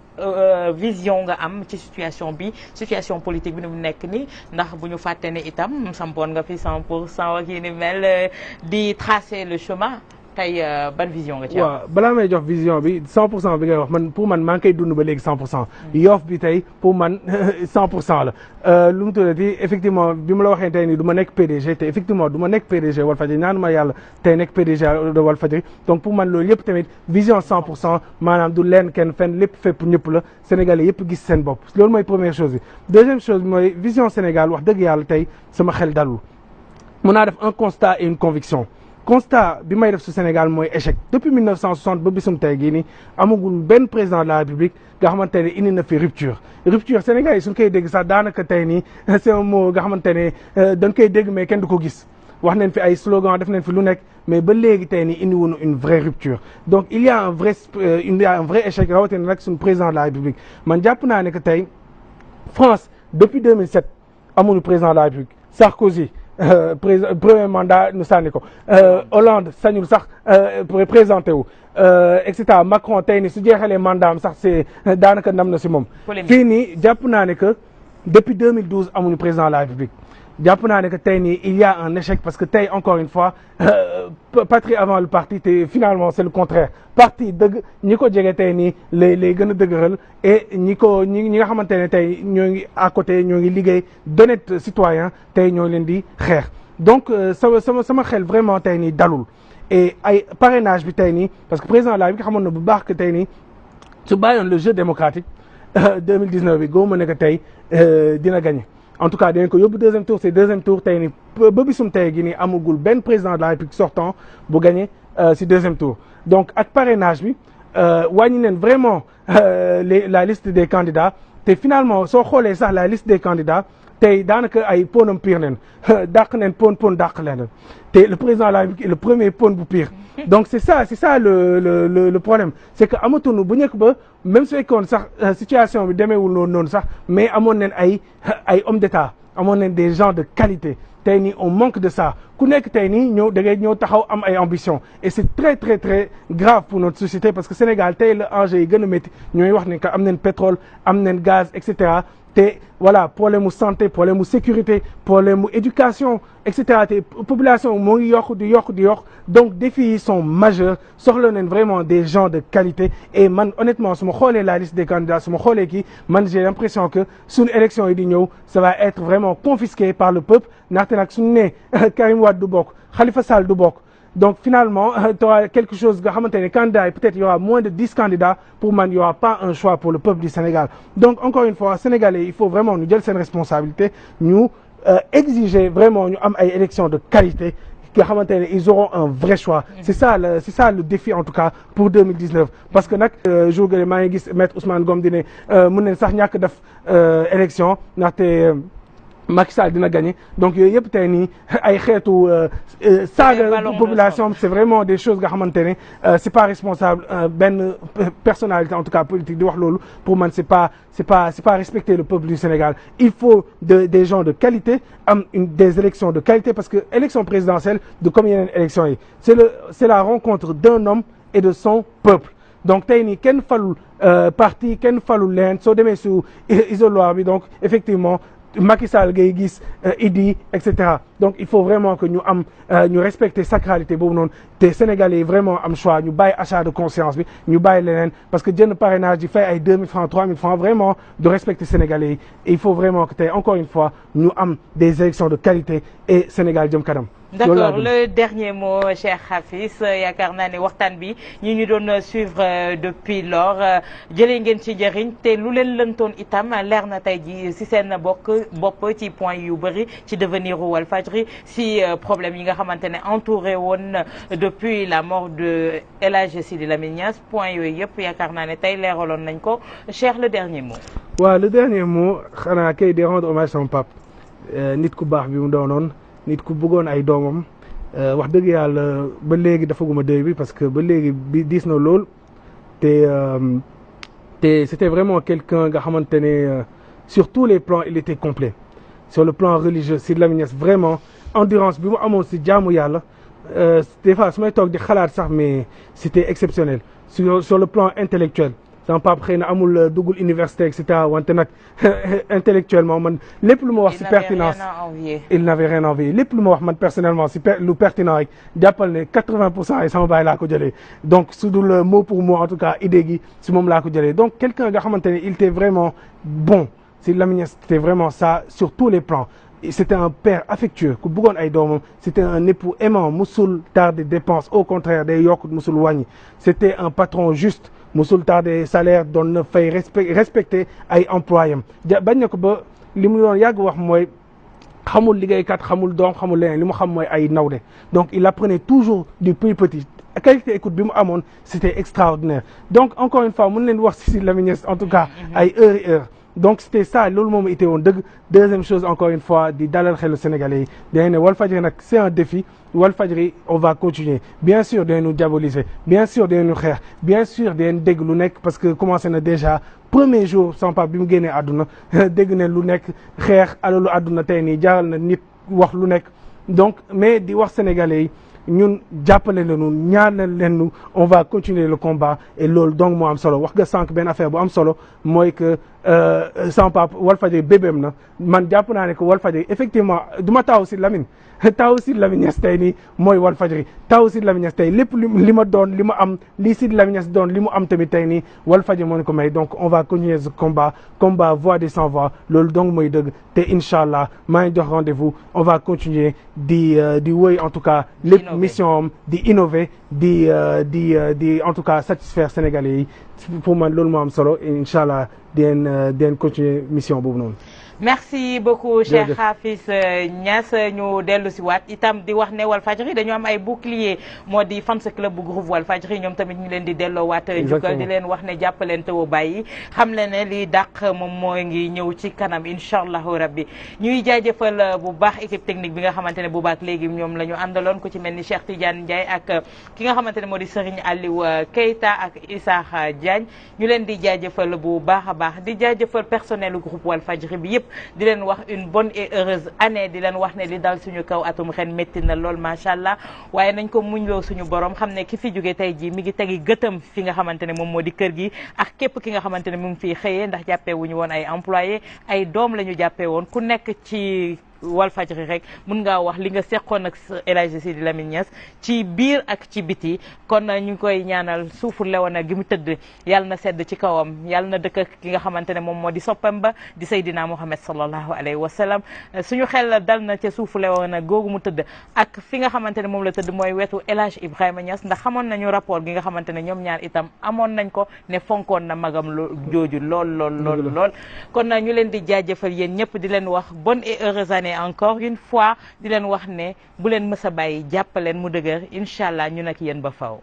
vision nga am ci situation politique bi ni mu nekk nii ndax bu ñu fàtte ne itam sampoon nga fi 100% ak yi ni mel di tracer le chemin tey ban vision nga ci am. waaw balaa may jox vision bi 100% bi ngay wax man pour man maa ngi koy dund ba léegi 100%. Yoff bi tey pour man 100% la. lu mu tuddati effectivement bi ma la waxee tey nii du ma nekk PDG te effectivement du ma nekk PDG Walfadjri ñaan ma yàlla tey nekk PDG de Walfadjri donc pour man loolu yëpp tamit vision 100% maanaam du leen kenn fenn lépp fépp ñëpp la Sénégalais yëpp gis seen bopp loolu mooy première chose bi. deuxième chose bi mooy vision Sénégal wax dëgg yàlla tey sama xel dalul mun naa def un constat et une conviction. constat bi may def su Sénégal mooy échec depuis 1960 ba bisum tey gii nii amagul benn président de la République nga xamante ne indi na fi rupture Sénégal yi suñ koy dégg sax daanaka tey nii c'est un mot nga xamante ne dañ koy dégg mais kenn du ko gis wax nañ fi ay slogan def nañ fi lu nekk mais ba léegi tey nii indi wuñu une vraie rupture donc il y a un vrai échec rawatina nag suñu président de la République man jàpp naa ne que tey France depuis 2007 amuñu président de la République Sarkozy premier mandat nu sànni ko Hollande sañul sax présenté wu et cetera Macron tey ni su jeexalee mandat am sax c'est daanaka ndam na si moom fii nii jàpp naa ne que depuis 2012 amuñu président de la République jàpp naa ne que tey nii il y a un échec parce que tey encore une fois patrie avant le parti te finalement c'est le contraire parti dëgg ñi ko jege tey nii lay gën a dëgëral et ñi nga xamante ne tey ñoo ngi à côté ñoo ngi liggéey d'honnêtes citoyens tey ñoo leen di xeex donc sama xel vraiment tey nii dalul et ay parrainage bi tey nii parce que président la bi nga xamoon na bu baax que tey nii su bàyyoon le jeu démocratique 2019 bi góobu ma ne que tey dina gagner en tout cas dinañ ko yóbbu deuxième tour c'est deuxième tour tey nii ba bisum tey gi nii amagul benn président de la République sortant bu gagné si deuxième tour donc ak parrainage bi wàññi neen vraiment la liste des candidats te finalement soo xoolee sax la liste des candidats tey daanaka ay ponam pire neen dàq neen pon dàq leneen te le président de la République est le premier pon bu pire donc c'est ça le problème c'est que amatuñu bu njëkk ba même su fekkoon sax situation bi demeewul noonu sax mais amoon neen ay hommes d'État amoon neen des gens de qualité tey nii on manque de ça ku nekk tey nii da ngay ñëw taxaw am ay ambition et c'est très très très grave pour notre société parce que Sénégal tey la enjeu yi gën a métti ñooy wax ne que am neen pétrole am neen gaz et cetera te voilà problème mu santé problème mu sécurité problème mu éducation et cetera te population moo ngi yokk di yokk donc défis yi sont majeurs soxla nañ vraiment des gens de qualité et man honnêtement su ma xoolee la liste des candidats su ma xoolee kii man j'ai l'impression que suñu élection yi di ñëw ça va être vraiment confisqué par le peuple ndaxte nag suñu nee Karim Wade du bokk Khalifa Sall du bokk donc finalement tu auras quelque chose nga xamante ne candidats yi peut-être il y aura moins de 10 candidats pour man il y aura pas un choix pour le peuple du Sénégal donc encore une fois Sénégalais il faut vraiment ñu jël seen responsabilité ñu exiger vraiment ñu am ay élections de qualité nga xamante ne ils auront un vrai choix c'est ça le défi en tout cas pour 2019 parce que nag jour gële maa ngi gis maître Ousmane Ngom di ne mën nañ sax ñàkk def élection ndaxte Macky Sall dina gagner donc yooyu yëpp tey nii ay xeetu saaga population c'est vraiment des choses nga xamante ne c'est pas responsable benn personnalité en tout cas politique di wax loolu pour man c'est pas respecter le peuple du Sénégal il faut des gens de qualité am des élections de qualité parce que élection présidentielle de comme yeneen élections yi c'est la rencontre d'un homme et de son peuple donc tey nii kenn falul parti kenn falul leen soo demee su isoloir bi donc effectivement Macky Sall ngay gis Idi et cetera donc il faut vraiment que ñu respecter sacralité boobu noonu te Sénégalais yi vraiment am choix ñu bàyyi achat de conscience bi ñu bàyyi leneen parce que jënd parrainage di fay ay 2000 francs 3000 francs vraiment de respecter Sénégalais yi et il faut vraiment que tey encore une fois ñu am des élections de qualité et Sénégal jëm kanam. D'accord le dernier mot Cheikh Hafiz yaakaar naa ne waxtaan bi ñu doon suivre depuis lors jëlee ngeen ci njëriñ te lu leen lëntoon itam leer na tey ji si seen bopp ci point yu bëri ci devenir u Walfadjri si problème yi nga xamante ne entouré woon depuis la mort de El Hadji Sidi Lamine Niass point yooyu yëpp yaakaar naa ne tey leeraloon nañ ko Cheikh le dernier mot. waaw le dernier mot xanaa kay di rendre hommage sama pap nit ku baax bi mu doonoon. nit ku bëggoon ay doomam wax dëgg yàlla ba léegi dafaguma deuil bi parce que ba léegi bi diis na lool te c'était vraiment quelqu'un nga xamante ne sur tous les plans il était complet sur le plan religieux Sidy Lamine Niass vraiment endurance bi mu amoon si jaamu yàlla des fois su may toog di xalaat sax mais c'était exceptionnel sur le plan intellectuel sama papa xëy na amul duggul université et cetera wante nag intellectuellement man lépp lu ma wax si pertinence il n'avait rien à envier lépp lu ma wax man personnellement si lu pertinent rek jàppal ne 80% yi sama baay laa ko jëlee donc su dul mot pour mot en tout cas idée gi si moom laa ko jëlee donc quelqu'un nga xamante ne il était vraiment bon Sidy Lamine Niass c'était vraiment ça sur tous les plans. C'était un père affectueux ku bëggoon ay doomam c'était un époux aimant musul tardé dépenses au contraire day yokk musul wàññi c'était un patron juste musul tardé salaire doon na fay respecté ay employés am bañ na ko ba li mu doon yàgg wax mooy xamul liggéeykat xamul doom xamul leneen li mu xam mooy ay nawde donc il apprenait toujours du plus petit qualité écoute bi mu amoon c'était extraordinaire donc encore une fois mën leen wax si Sidy Lamine Niass en tout cas ay heures et heures donc c'était ça loolu moom été woon dëgg deuxième chose encore une fois di dalal xelu Sénégalais yi dañu ne Walfadjri nag c'est un défi Walfadjri on va continuer bien sûr dañu diaboliser bien sûr dañu xeex bien sûr dañu dégg lu nekk parce que commencé na déjà premier jour sama papa bi mu génnee àdduna dégg ne lu nekk xeex alalu àdduna tey nii jaaral na nit wax lu nekk donc mais di wax Sénégalais yi ñun jàppale leen ñaanal leen on va continuer le combat et loolu donc moo am solo wax nga sànq benn affaire bu am solo mooy que sama papa Walfadjri bébéem na man jàpp naa ne que Walfadjri effectivement du ma taaw Sidy Lamine taaw Sidy Lamine Niass tey nii mooy Walfadjri taaw Sidy Lamine Niass tey lépp li ma doon li ma am li Sidy Lamine Niass doon li mu am tamit tey nii Walfadjri moo ñu ko may donc on va continuer ce combat voix des sans voix loolu donc mooy dëgg te incha allah maa ngi jox rendez-vous on va continuer di wëy en tout cas lépp mission am di innover di en tout cas satisfaire Sénégalais yi pour man loolu moo am solo incha allah den continuer mission boobu noonu. merci beaucoup Cheikh Hafiz Niass ñu dellu si waat itam di wax ne Walfadjri dañu am ay bouclier moo di fans club bu groupe Walfadjri ñoom tamit ñu leen di delloo waat jukkal di leen wax ne jàppaleen te woo bàyyi xam le ne li dàq moom mooy ngi ñëw ci kanam incha allahu rabbi ñuy jaajëfal bu baax équipe technique bi nga xamante ne bu baax léegi ñoom la ñu àndaloon ku ci mel ni Cheikh Tidiane Ndiaye ak ki nga xamante ne moo di Serigne Aliou Keita ak Issakha Diagne ñu leen di jaajëfal bu baax a baax di jaajëfal personnel du groupe Walfadjri bi yëpp di leen wax une bonne et heureuse année di leen wax ne li dal suñu kaw atum ren métti na lool macha allah waaye nañ ko muñloo suñu borom xam ne ki fi jóge tey jii mi ngi tegi gëtam fi nga xamante ne moom moo di kër gi ak képp ki nga xamante ne mu ngi fiy xëyee ndax jàppee wuñu woon ay employé ay doom la ñu jàppee woon ku nekk ci Walfadjri rek mun ngaa wax li nga seqoon ak El Hadji Sidy Lamine Niass ci biir ak ci biti kon ñu ngi koy ñaanal suufu lewana gi mu tëdd yàlla na sedd ci kawam yàlla na dëkk ki nga xamante ne moom moo di soppam ba di Seydina Muhammad sallallahu alayhi wa sallam suñu xel dal na ca suufu lewana googu mu tëdd ak fi nga xamante ne moom la tëdd mooy wetu El Hadji Ibrahima Niass ndax xamoon nañu rapport gi nga xamante ne ñoom ñaar itam amoon nañ ko ne fonkoon na magam jooju lool kon ñu leen di jaajëfal yéen ñëpp di leen wax bonne et heureuse année encore une fois di leen wax ne bu leen mës a bàyyi jàppaleen mu dëgër incha allah ñu nag yéen ba faw